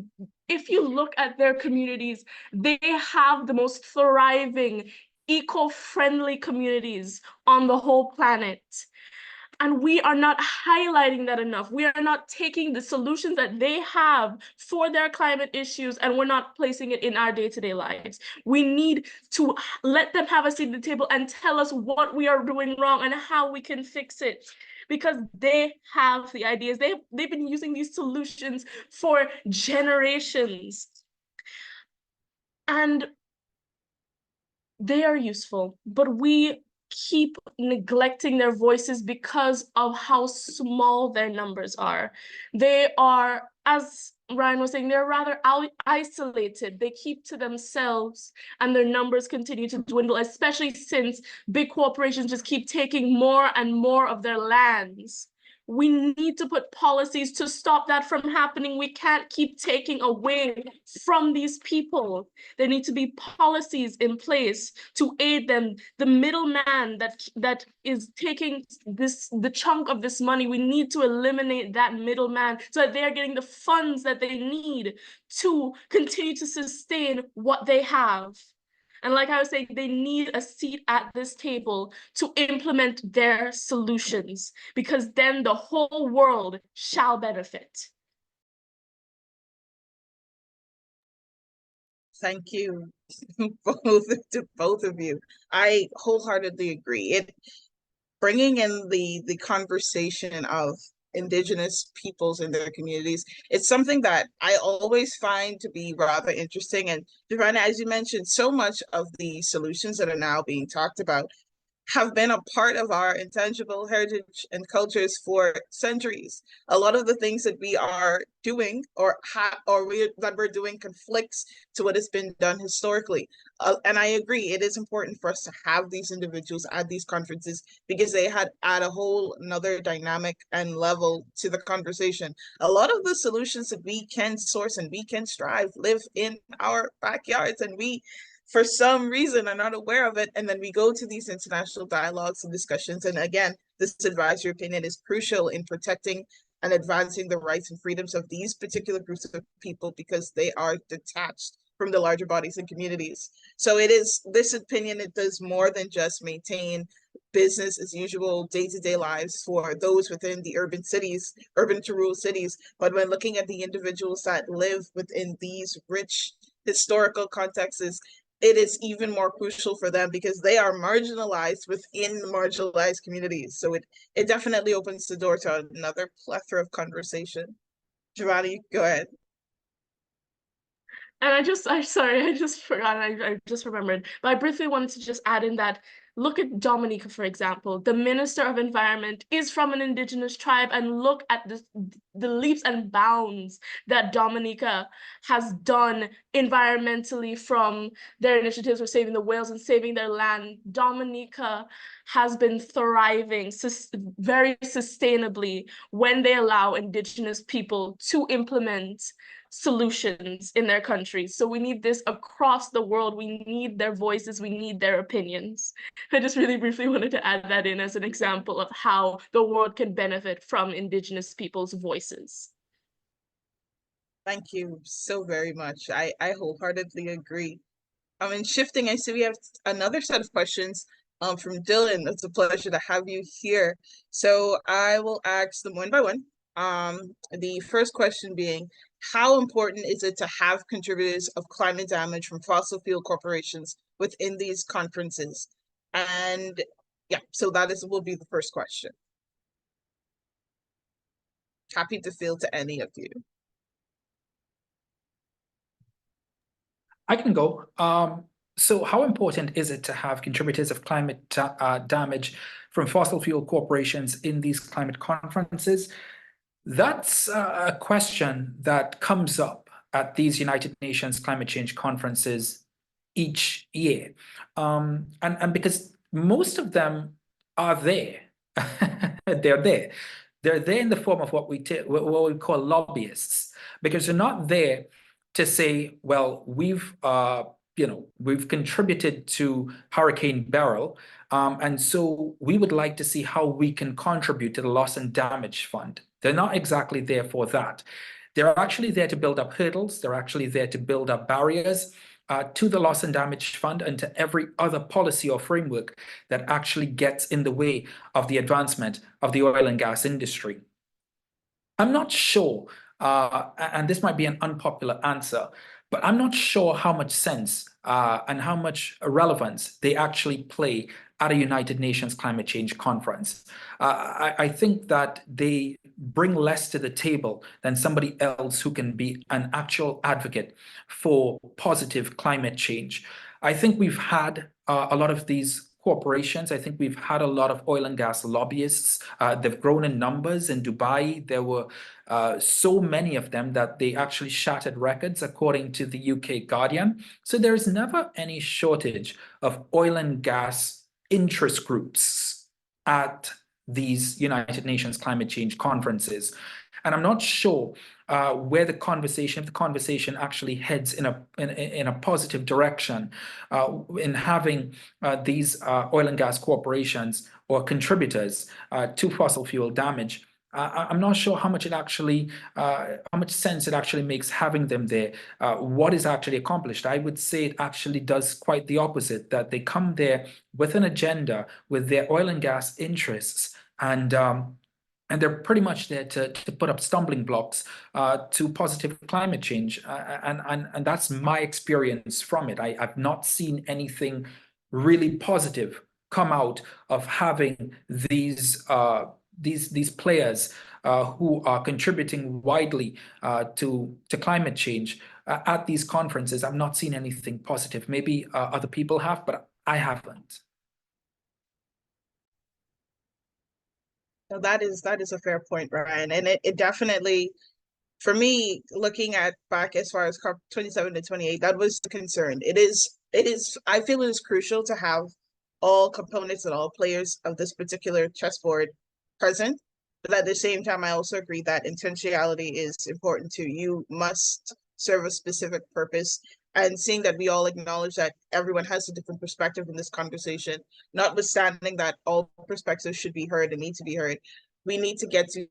If you look at their communities, they have the most thriving, eco-friendly communities on the whole planet. And we are not highlighting that enough. We are not taking the solutions that they have for their climate issues and we're not placing it in our day-to-day lives. We need to let them have a seat at the table and tell us what we are doing wrong and how we can fix it. Because they have the ideas. They've been using these solutions for generations. And they are useful, but we keep neglecting their voices because of how small their numbers are. They are, as Ryan was saying, they're rather isolated. They keep to themselves and their numbers continue to dwindle, especially since big corporations just keep taking more and more of their lands, We need to put policies to stop that from happening. We can't keep taking away from these people. There need to be policies in place to aid them. The middleman that is taking the chunk of this money, we need to eliminate that middleman so that they're getting the funds that they need to continue to sustain what they have. And like I was saying, they need a seat at this table to implement their solutions, because then the whole world shall benefit. Thank you to both of you. I wholeheartedly agree. Bringing in the conversation of Indigenous peoples in their communities, it's something that I always find to be rather interesting. And Giovanna, as you mentioned, so much of the solutions that are now being talked about have been a part of our intangible heritage and cultures for centuries. A lot of the things that we are doing that we're doing conflicts to what has been done historically. And I agree, it is important for us to have these individuals at these conferences because they add a whole another dynamic and level to the conversation. A lot of the solutions that we can source and we can strive live in our backyards, and we for some reason are not aware of it. And then we go to these international dialogues and discussions. And again, this advisory opinion is crucial in protecting and advancing the rights and freedoms of these particular groups of people because they are detached from the larger bodies and communities. So this opinion, it does more than just maintain business as usual day-to-day lives for those within the urban to rural cities. But when looking at the individuals that live within these rich historical contexts, it is even more crucial for them because they are marginalized within marginalized communities. So it definitely opens the door to another plethora of conversation. Giovanni, go ahead. And I just forgot, I just remembered, but I briefly wanted to just add in that, look at Dominica, for example. The Minister of Environment is from an Indigenous tribe, and look at the leaps and bounds that Dominica has done environmentally from their initiatives for saving the whales and saving their land. Dominica has been thriving very sustainably when they allow Indigenous people to implement solutions in their countries. So we need this across the world. We need their voices. We need their opinions. I just really briefly wanted to add that in as an example of how the world can benefit from Indigenous people's voices. Thank you so very much. I wholeheartedly agree. Shifting, I see we have another set of questions from Dylan. It's a pleasure to have you here. So I will ask them one by one. The first question being, how important is it to have contributors of climate damage from fossil fuel corporations within these conferences? And yeah, so will be the first question. Happy to field to any of you. I can go. So how important is it to have contributors of climate damage from fossil fuel corporations in these climate conferences? That's a question that comes up at these United Nations climate change conferences each year. And because most of them are there, they're there. They're there in the form of what we call lobbyists, because they're not there to say, well, we've contributed to Hurricane Beryl, and so we would like to see how we can contribute to the loss and damage fund. They're not exactly there for that. They're actually there to build up hurdles. They're actually there to build up barriers to the loss and damage fund and to every other policy or framework that actually gets in the way of the advancement of the oil and gas industry. I'm not sure, and this might be an unpopular answer, but I'm not sure how much sense and how much relevance they actually play at a United Nations climate change conference. I think that they bring less to the table than somebody else who can be an actual advocate for positive climate change. I think we've had a lot of these corporations. I think we've had a lot of oil and gas lobbyists. They've grown in numbers. In Dubai, there were so many of them that they actually shattered records, according to the UK Guardian. So there's never any shortage of oil and gas interest groups at these United Nations climate change conferences. And I'm not sure where if the conversation actually heads in a positive direction in having these oil and gas corporations or contributors to fossil fuel damage. I'm not sure how much sense it actually makes having them there. What is actually accomplished? I would say it actually does quite the opposite, that they come there with an agenda, with their oil and gas interests, and they're pretty much there to put up stumbling blocks to positive climate change. And that's my experience from it. I've not seen anything really positive come out of having these players who are contributing widely to climate change at these conferences. I've not seen anything positive. Maybe other people have, but I haven't. So that is a fair point, Ryan. And it definitely, for me, looking at back as far as COP 27 to 28, that was the concern. It is, I feel it is crucial to have all components and all players of this particular chessboard present. But at the same time, I also agree that intentionality is important too. You must serve a specific purpose. And seeing that we all acknowledge that everyone has a different perspective in this conversation, notwithstanding that all perspectives should be heard and need to be heard, we need to get to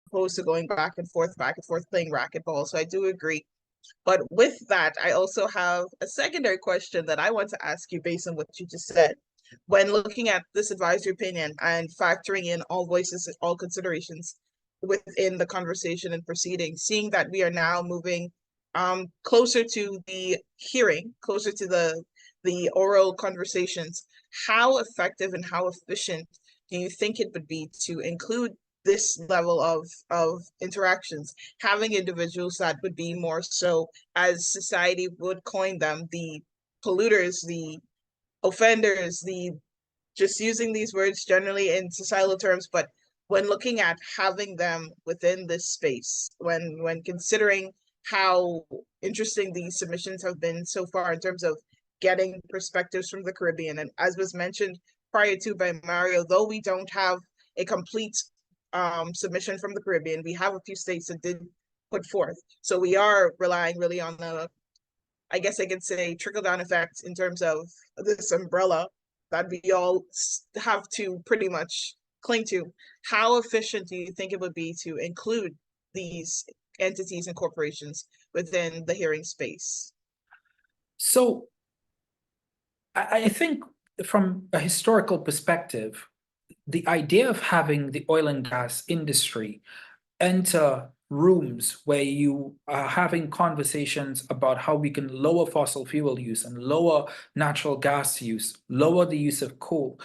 opposed to going back and forth, playing racquetball. So I do agree. But with that, I also have a secondary question that I want to ask you based on what you just said. When looking at this advisory opinion and factoring in all voices and all considerations within the conversation and proceeding, seeing that we are now moving closer to the hearing, closer to the oral conversations, how effective and how efficient do you think it would be to include this level of interactions, having individuals that would be more so, as society would coin them, the polluters, the offenders, the just using these words generally in societal terms, but when looking at having them within this space, when considering how interesting these submissions have been so far in terms of getting perspectives from the Caribbean, and as was mentioned prior to by Mario, though we don't have a complete submission from the Caribbean, we have a few states that did put forth. So we are relying really on the, I guess I could say, trickle-down effect in terms of this umbrella that we all have to pretty much cling to. How efficient do you think it would be to include these entities and corporations within the hearing space? So I think from a historical perspective, the idea of having the oil and gas industry enter rooms where you are having conversations about how we can lower fossil fuel use and lower natural gas use, lower the use of coal.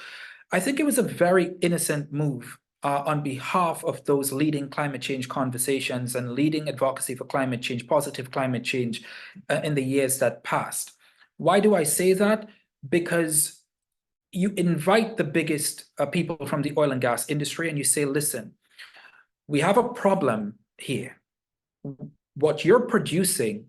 I think it was a very innocent move on behalf of those leading climate change conversations and leading advocacy for climate change, positive climate change in the years that passed. Why do I say that? Because you invite the biggest people from the oil and gas industry and you say, listen, we have a problem here. What you're producing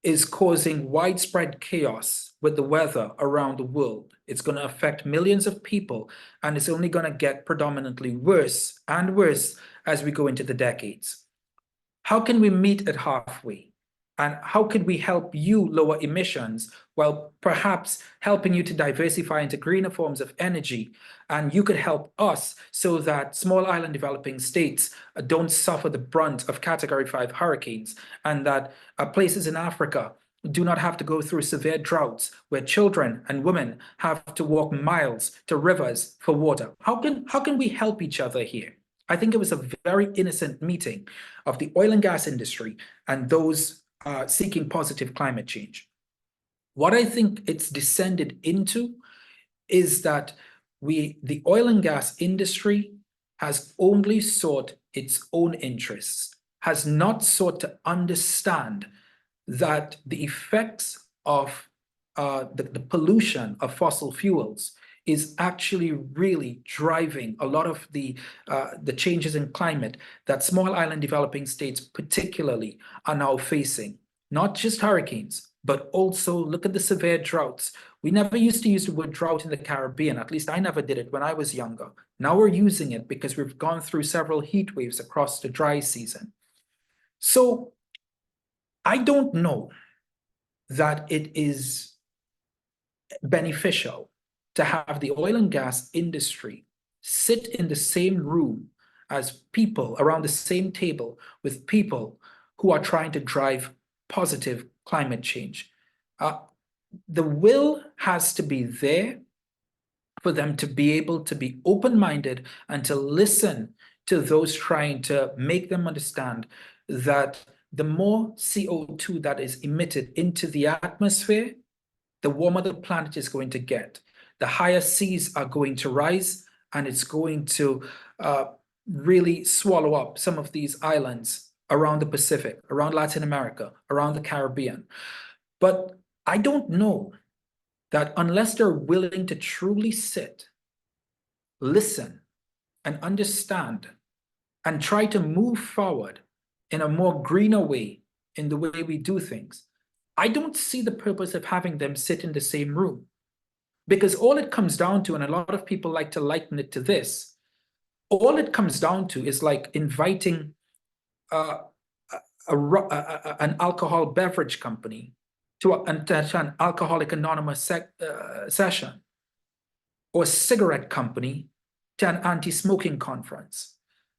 is causing widespread chaos with the weather around the world. It's going to affect millions of people, and it's only going to get predominantly worse and worse as we go into the decades. How can we meet at halfway? And how could we help you lower emissions while perhaps helping you to diversify into greener forms of energy? And you could help us so that small island developing states don't suffer the brunt of Category 5 hurricanes, and that places in Africa do not have to go through severe droughts where children and women have to walk miles to rivers for water. How can we help each other here? I think it was a very innocent meeting of the oil and gas industry and those seeking positive climate change. What I think it's descended into is that the oil and gas industry has only sought its own interests, has not sought to understand that the effects of the pollution of fossil fuels is actually really driving a lot of the changes in climate that small island developing states particularly are now facing. Not just hurricanes, but also look at the severe droughts. We never used to use the word drought in the Caribbean. At least I never did it when I was younger. Now we're using it because we've gone through several heat waves across the dry season. So I don't know that it is beneficial to have the oil and gas industry sit in the same room as people around the same table with people who are trying to drive positive climate change. The will has to be there for them to be able to be open-minded and to listen to those trying to make them understand that the more CO2 that is emitted into the atmosphere, the warmer the planet is going to get. The higher seas are going to rise, and it's going to really swallow up some of these islands around the Pacific, around Latin America, around the Caribbean. But I don't know that unless they're willing to truly sit, listen, and understand, and try to move forward in a more greener way in the way we do things, I don't see the purpose of having them sit in the same room. Because all it comes down to, and a lot of people like to liken it to this, all it comes down to is like inviting an alcohol beverage company to an Alcoholic Anonymous session, or a cigarette company to an anti-smoking conference.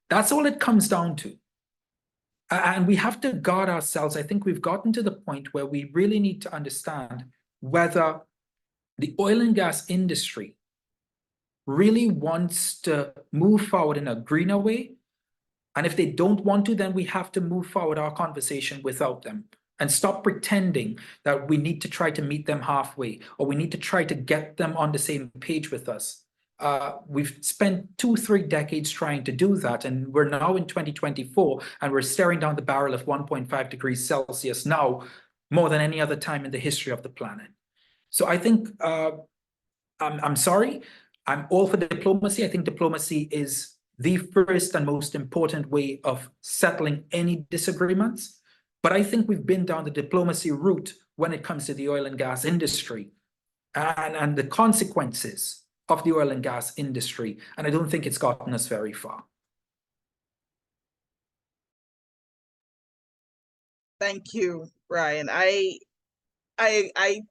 That's all it comes down to. And we have to guard ourselves. I think we've gotten to the point where we really need to understand whether the oil and gas industry really wants to move forward in a greener way. And if they don't want to, then we have to move forward our conversation without them and stop pretending that we need to try to meet them halfway, or we need to try to get them on the same page with us. We've spent 2-3 decades trying to do that, and we're now in 2024, and we're staring down the barrel of 1.5 degrees Celsius now, more than any other time in the history of the planet. So I think, I'm sorry, I'm all for diplomacy. I think diplomacy is the first and most important way of settling any disagreements. But I think we've been down the diplomacy route when it comes to the oil and gas industry and the consequences of the oil and gas industry. And I don't think it's gotten us very far. Thank you, Ryan. I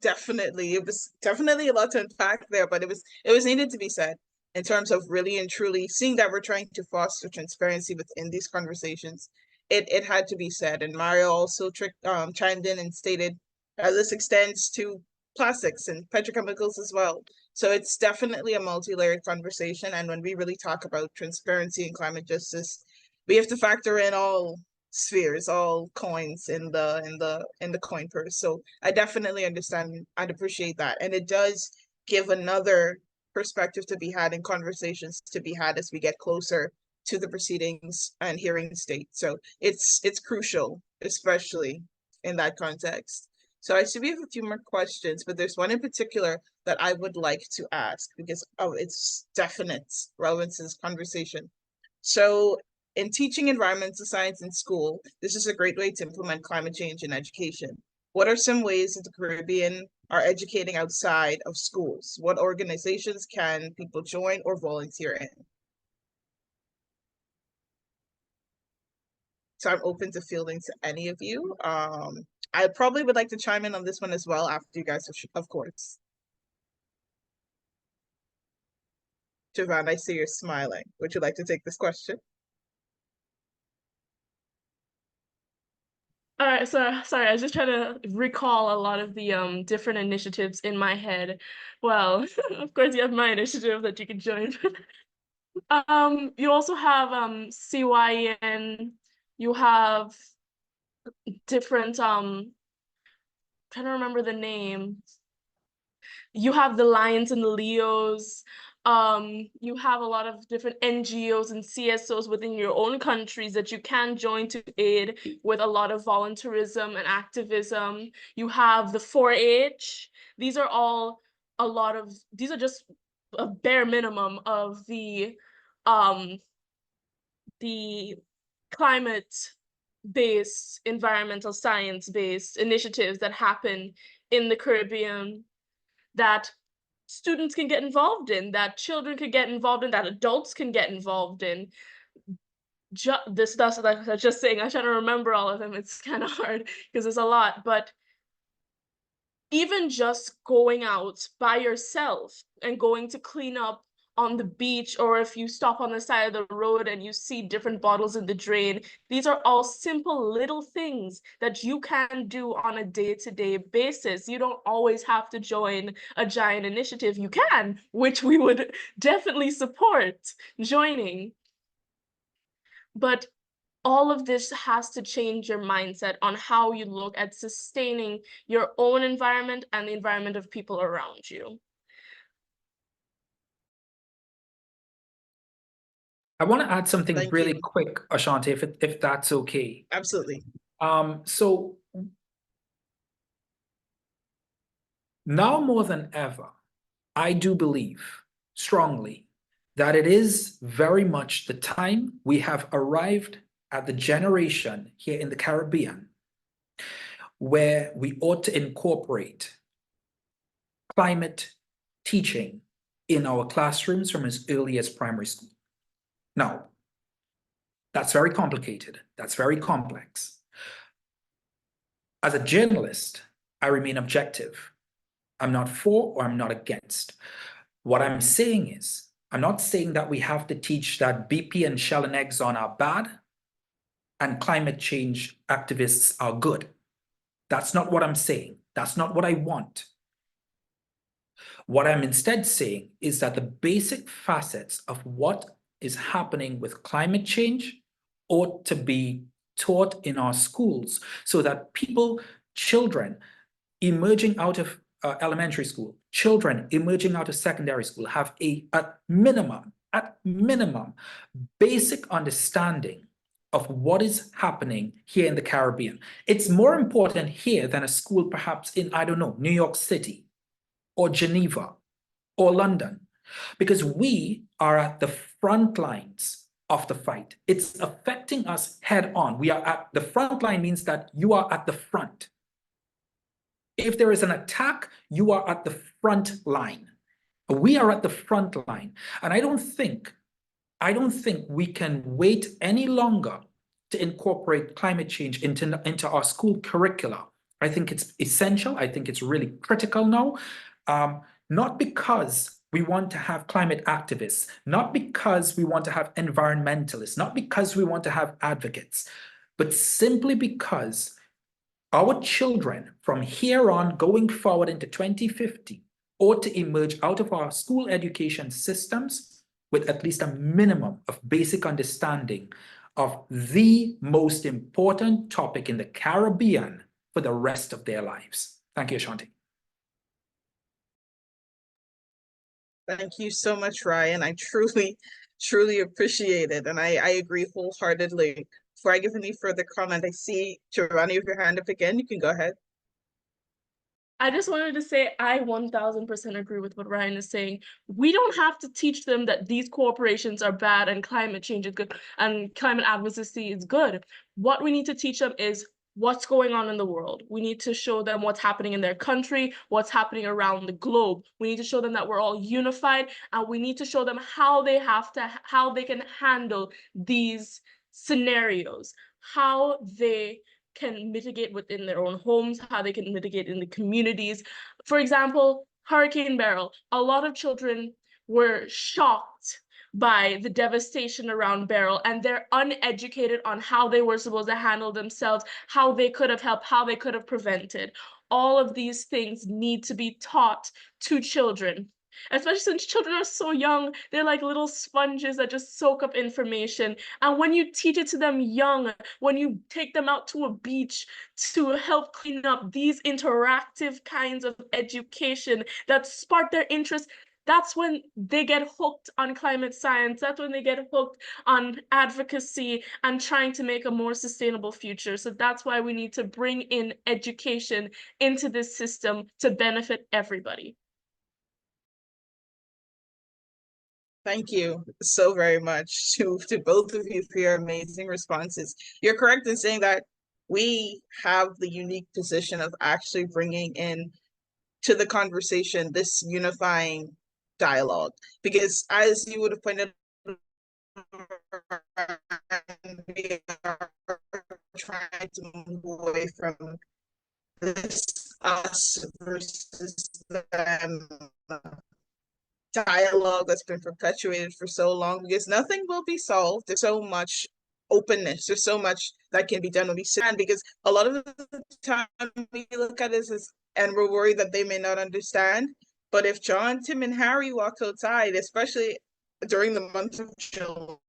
definitely, it was definitely a lot to unpack there, but it was needed to be said in terms of really and truly seeing that we're trying to foster transparency within these conversations. It had to be said. And Mario also chimed in and stated this extends to plastics and petrochemicals as well. So it's definitely a multi-layered conversation. And when we really talk about transparency and climate justice, we have to factor in all spheres, all coins in the coin purse. So I definitely understand and appreciate that. And it does give another perspective to be had and conversations to be had as we get closer to the proceedings and hearing state. So it's crucial, especially in that context. So I see we have a few more questions, but there's one in particular that I would like to ask because of its definite relevance to this conversation. So in teaching environmental science in school, this is a great way to implement climate change in education. What are some ways that the Caribbean are educating outside of schools? What organizations can people join or volunteer in? So I'm open to fielding to any of you. I probably would like to chime in on this one as well after you guys, of course. Javon, I see you're smiling. Would you like to take this question? All right, so sorry, I was just trying to recall a lot of the different initiatives in my head. Well, of course you have my initiative that you can join. You also have CYN, you have different trying to remember the name. You have the Lions and the Leos. You have a lot of different NGOs and CSOs within your own countries that you can join to aid with a lot of volunteerism and activism. You have the 4-H. These are all these are just a bare minimum of the climate based, environmental science-based initiatives that happen in the Caribbean that students can get involved in, that children can get involved in, that adults can get involved in. This stuff that I was just saying, I'm trying to remember all of them. It's kind of hard because it's a lot, but even just going out by yourself and going to clean up on the beach, or if you stop on the side of the road and you see different bottles in the drain, these are all simple little things that you can do on a day-to-day basis. You don't always have to join a giant initiative. You can, which we would definitely support joining. But all of this has to change your mindset on how you look at sustaining your own environment and the environment of people around you. I want to add something Thank really you. quick, Ashanti, if that's okay. Absolutely. So now more than ever, I do believe strongly that it is very much the time we have arrived at the generation here in the Caribbean where we ought to incorporate climate teaching in our classrooms from as early as primary school. Now, that's very complicated. That's very complex. As a journalist, I remain objective. I'm not for or I'm not against. What I'm saying is, I'm not saying that we have to teach that BP and Shell and Exxon are bad and climate change activists are good. That's not what I'm saying. That's not what I want. What I'm instead saying is that the basic facets of what is happening with climate change ought to be taught in our schools so that children emerging out of elementary school, children emerging out of secondary school have at minimum, basic understanding of what is happening here in the Caribbean. It's more important here than a school perhaps in, I don't know, New York City or Geneva or London, because we are at the front lines of the fight. It's affecting us head on. We are at the front line means that you are at the front. If there is an attack, you are at the front line. We are at the front line. And I don't think we can wait any longer to incorporate climate change into our school curricula. I think it's essential. I think it's really critical now. Not because we want to have climate activists, not because we want to have environmentalists, not because we want to have advocates, but simply because our children from here on going forward into 2050 ought to emerge out of our school education systems with at least a minimum of basic understanding of the most important topic in the Caribbean for the rest of their lives. Thank you, Ashanti. Thank you so much, Ryan. I truly appreciate it. And I agree wholeheartedly. Before I give any further comment, I see Giovanni with your hand up again. You can go ahead. I just wanted to say I 1000% agree with what Ryan is saying. We don't have to teach them that these corporations are bad and climate change is good and climate advocacy is good. What we need to teach them is what's going on in the world. We need to show them what's happening in their country, what's happening around the globe. We need to show them that we're all unified, and we need to show them how they can handle these scenarios, how they can mitigate within their own homes, how they can mitigate in the communities. For example, Hurricane Beryl, a lot of children were shocked by the devastation around Beryl, and they're uneducated on how they were supposed to handle themselves, how they could have helped, how they could have prevented. All of these things need to be taught to children, especially since children are so young. They're like little sponges that just soak up information. And when you teach it to them young, when you take them out to a beach to help clean up, these interactive kinds of education that spark their interest, that's when they get hooked on climate science. That's when they get hooked on advocacy and trying to make a more sustainable future. So that's why we need to bring in education into this system to benefit everybody. Thank you so very much to both of you for your amazing responses. You're correct in saying that we have the unique position of actually bringing in to the conversation this unifying dialogue, because as you would have pointed out, we are trying to move away from this us versus them dialogue that's been perpetuated for so long, because nothing will be solved. There's so much openness, there's so much that can be done when we sit down, because a lot of the time we look at this as, and we're worried that they may not understand. But if John, Tim, and Harry walk outside, especially during the month of July,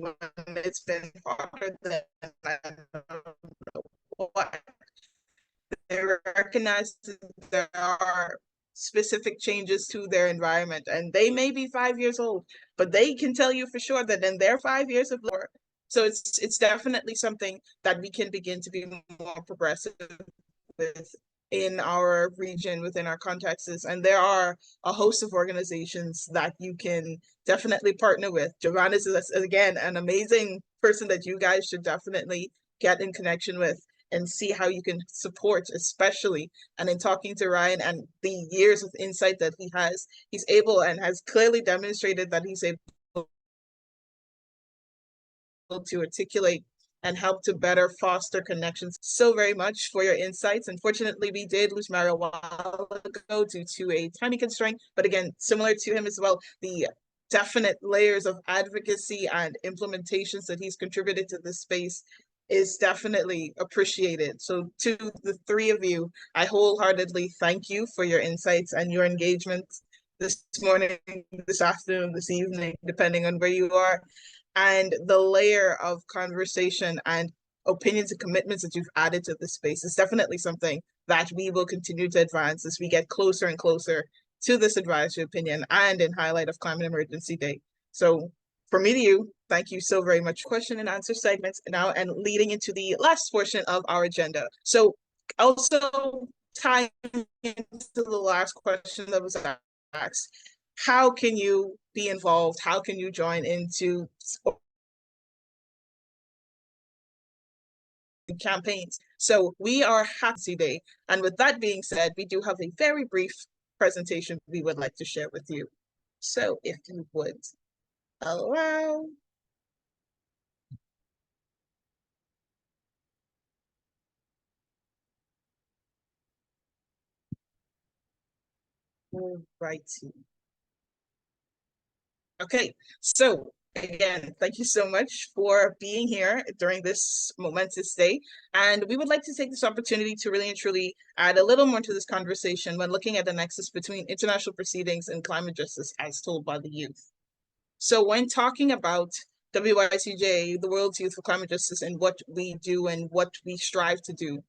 when it's been hotter than I don't know what, they recognize that there are specific changes to their environment, and they may be 5 years old, but they can tell you for sure that in their 5 years of lore. So it's definitely something that we can begin to be more progressive with in our region, within our contexts. And there are a host of organizations that you can definitely partner with. Giovanna is, again, an amazing person that you guys should definitely get in connection with and see how you can support, especially. And in talking to Ryan and the years of insight that he has, he's able and has clearly demonstrated that he's able to articulate and help to better foster connections. So very much for your insights. Unfortunately, we did lose Mario a while ago due to a timing constraint, but again, similar to him as well, the definite layers of advocacy and implementations that he's contributed to this space is definitely appreciated. So to the three of you, I wholeheartedly thank you for your insights and your engagement this morning, this afternoon, this evening, depending on where you are, and the layer of conversation and opinions and commitments that you've added to this space is definitely something that we will continue to advance as we get closer and closer to this advisory opinion and in highlight of Climate Emergency Day. So from me to you, thank you so very much. Question and answer segments now, and leading into the last portion of our agenda. So also tying into the last question that was asked, how can you be involved? How can you join into campaigns? So we are happy today. And with that being said, we do have a very brief presentation we would like to share with you. So if you would allow. Right. Okay, so again, thank you so much for being here during this momentous day. And we would like to take this opportunity to really and truly add a little more to this conversation when looking at the nexus between international proceedings and climate justice as told by the youth. So when talking about WYCJ, the World's Youth for Climate Justice, and what we do and what we strive to do,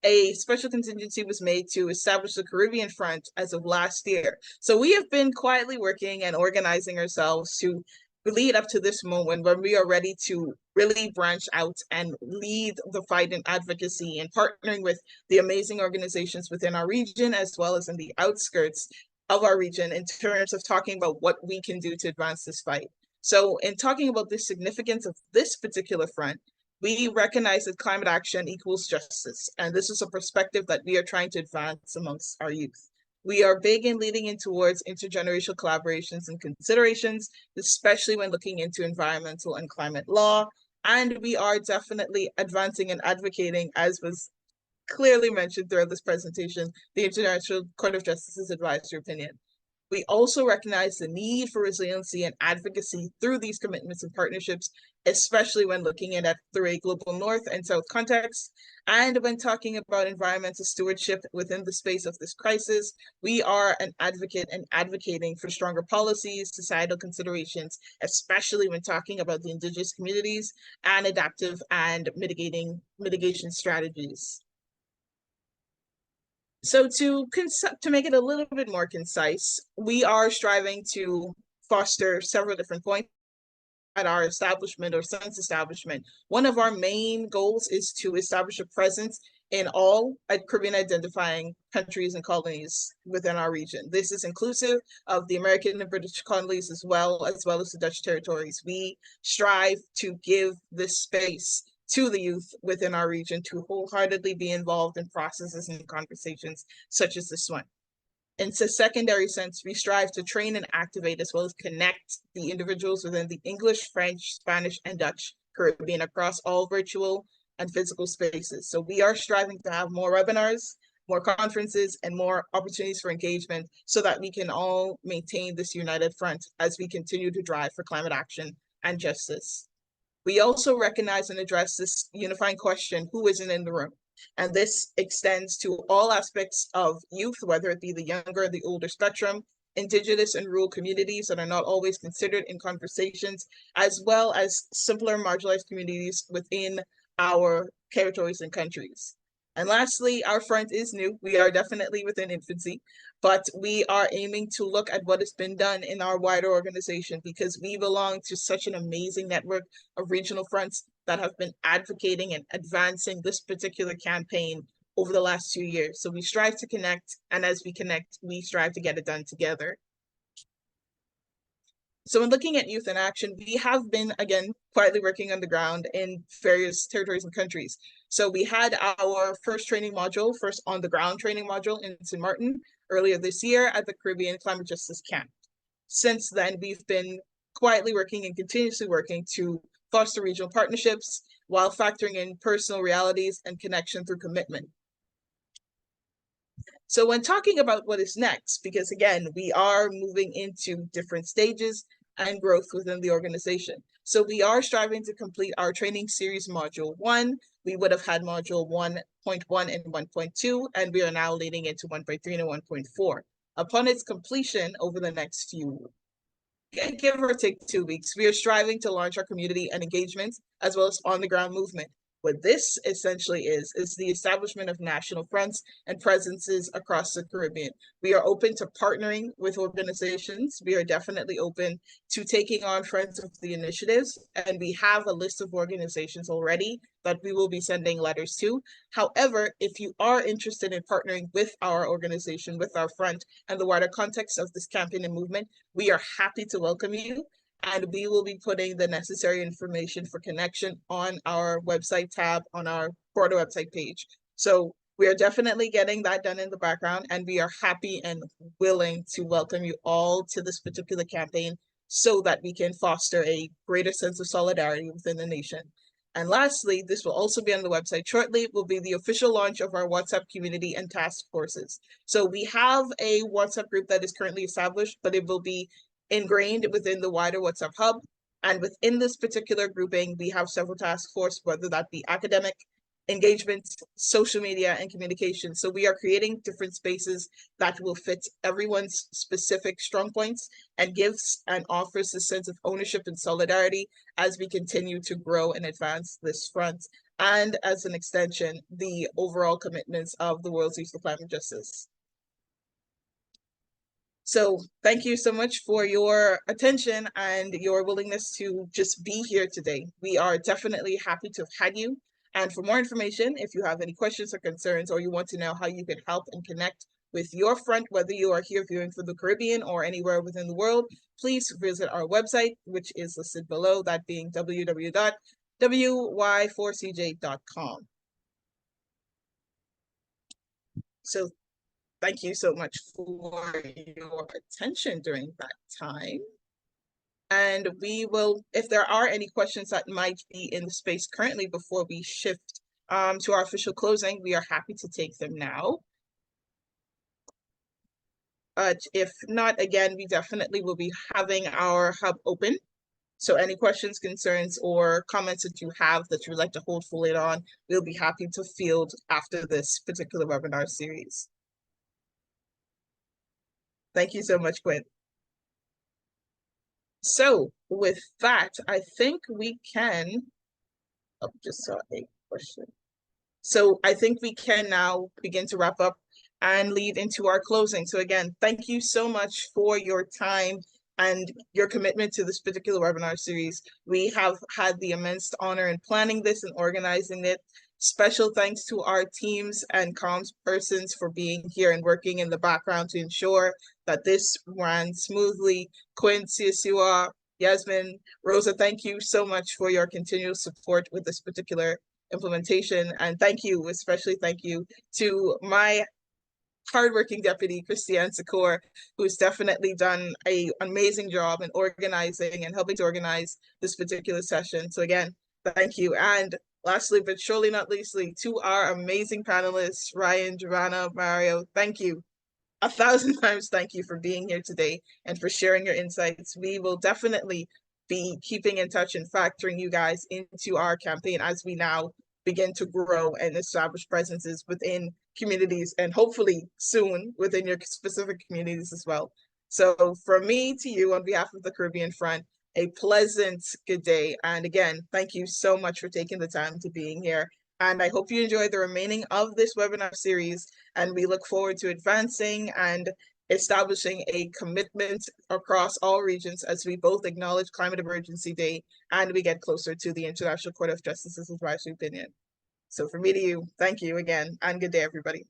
a special contingency was made to establish the Caribbean Front as of last year. So we have been quietly working and organizing ourselves to lead up to this moment when we are ready to really branch out and lead the fight in advocacy and partnering with the amazing organizations within our region as well as in the outskirts of our region in terms of talking about what we can do to advance this fight. So in talking about the significance of this particular front, we recognize that climate action equals justice, and this is a perspective that we are trying to advance amongst our youth. We are big in leading in towards intergenerational collaborations and considerations, especially when looking into environmental and climate law, and we are definitely advancing and advocating, as was clearly mentioned throughout this presentation, the International Court of Justice's advisory opinion. We also recognize the need for resiliency and advocacy through these commitments and partnerships, especially when looking at it through a global North and South context. And when talking about environmental stewardship within the space of this crisis, we are an advocate and advocating for stronger policies, societal considerations, especially when talking about the indigenous communities and adaptive and mitigation strategies. So to make it a little bit more concise, we are striving to foster several different points at our establishment or Sun's establishment. One of our main goals is to establish a presence in all Caribbean identifying countries and colonies within our region. This is inclusive of the American and British colonies as well as the Dutch territories. We strive to give this space to the youth within our region to wholeheartedly be involved in processes and conversations such as this one. In a secondary sense, we strive to train and activate as well as connect the individuals within the English, French, Spanish, and Dutch Caribbean across all virtual and physical spaces. So we are striving to have more webinars, more conferences, and more opportunities for engagement so that we can all maintain this united front as we continue to drive for climate action and justice. We also recognize and address this unifying question, who isn't in the room? And this extends to all aspects of youth, whether it be the younger or the older spectrum, Indigenous and rural communities that are not always considered in conversations, as well as simpler marginalized communities within our territories and countries. And lastly, our front is new. We are definitely within infancy, but we are aiming to look at what has been done in our wider organization because we belong to such an amazing network of regional fronts that have been advocating and advancing this particular campaign over the last 2 years. So we strive to connect, and as we connect, we strive to get it done together. So in looking at youth in action, we have been, again, quietly working on the ground in various territories and countries. So we had our first on the ground training module in St. Martin earlier this year at the Caribbean Climate Justice Camp. Since then, we've been quietly working and continuously working to foster regional partnerships while factoring in personal realities and connection through commitment. So when talking about what is next, because again, we are moving into different stages and growth within the organization. So we are striving to complete our training series module 1. We would have had module 1.1 and 1.2, and we are now leading into 1.3 and 1.4. Upon its completion over the next few, give or take 2 weeks, we are striving to launch our community and engagement as well as on-the-ground movement. What this essentially is the establishment of national fronts and presences across the Caribbean. We are open to partnering with organizations. We are definitely open to taking on friends of the initiatives, and we have a list of organizations already that we will be sending letters to. However, if you are interested in partnering with our organization, with our front, and the wider context of this campaign and movement, we are happy to welcome you. And we will be putting the necessary information for connection on our website tab on our broader website page. So we are definitely getting that done in the background, and we are happy and willing to welcome you all to this particular campaign so that we can foster a greater sense of solidarity within the nation. And lastly, this will also be on the website shortly, will be the official launch of our WhatsApp community and task forces. So we have a WhatsApp group that is currently established, but it will be ingrained within the wider WhatsApp hub. And within this particular grouping, we have several task forces, whether that be academic, engagement, social media, and communication. So we are creating different spaces that will fit everyone's specific strong points and gives and offers a sense of ownership and solidarity as we continue to grow and advance this front. And as an extension, the overall commitments of the World's Youth for Climate Justice. So thank you so much for your attention and your willingness to just be here today. We are definitely happy to have had you. And for more information, if you have any questions or concerns, or you want to know how you can help and connect with your front, whether you are here viewing from the Caribbean or anywhere within the world, please visit our website, which is listed below, that being www.WYCJ.com. So thank you so much for your attention during that time. And we will, if there are any questions that might be in the space currently before we shift to our official closing, we are happy to take them now. But if not, again, we definitely will be having our hub open. So any questions, concerns, or comments that you have that you would like to hold for later on, we'll be happy to field after this particular webinar series. Thank you so much, Quinn. So with that, I think we can, just saw a question. So I think we can now begin to wrap up and lead into our closing. So again, thank you so much for your time and your commitment to this particular webinar series. We have had the immense honor in planning this and organizing it. Special thanks to our teams and comms persons for being here and working in the background to ensure that this ran smoothly. Quincy, Siwa, Yasmin, Rosa, thank you so much for your continual support with this particular implementation. And thank you, especially thank you to my hardworking deputy, Christiane Secor, who's definitely done an amazing job in organizing and helping to organize this particular session. So again, thank you. And lastly, but surely not leastly, to our amazing panelists, Ryan, Giovanna, Mario, thank you. 1,000 times thank you for being here today and for sharing your insights. We will definitely be keeping in touch and factoring you guys into our campaign as we now begin to grow and establish presences within communities and hopefully soon within your specific communities as well. So from me to you on behalf of the Caribbean Front, a pleasant good day. And again, thank you so much for taking the time to being here. And I hope you enjoy the remaining of this webinar series. And we look forward to advancing and establishing a commitment across all regions as we both acknowledge Climate Emergency Day and we get closer to the International Court of Justice's advisory opinion. So from me to you, thank you again, and good day, everybody.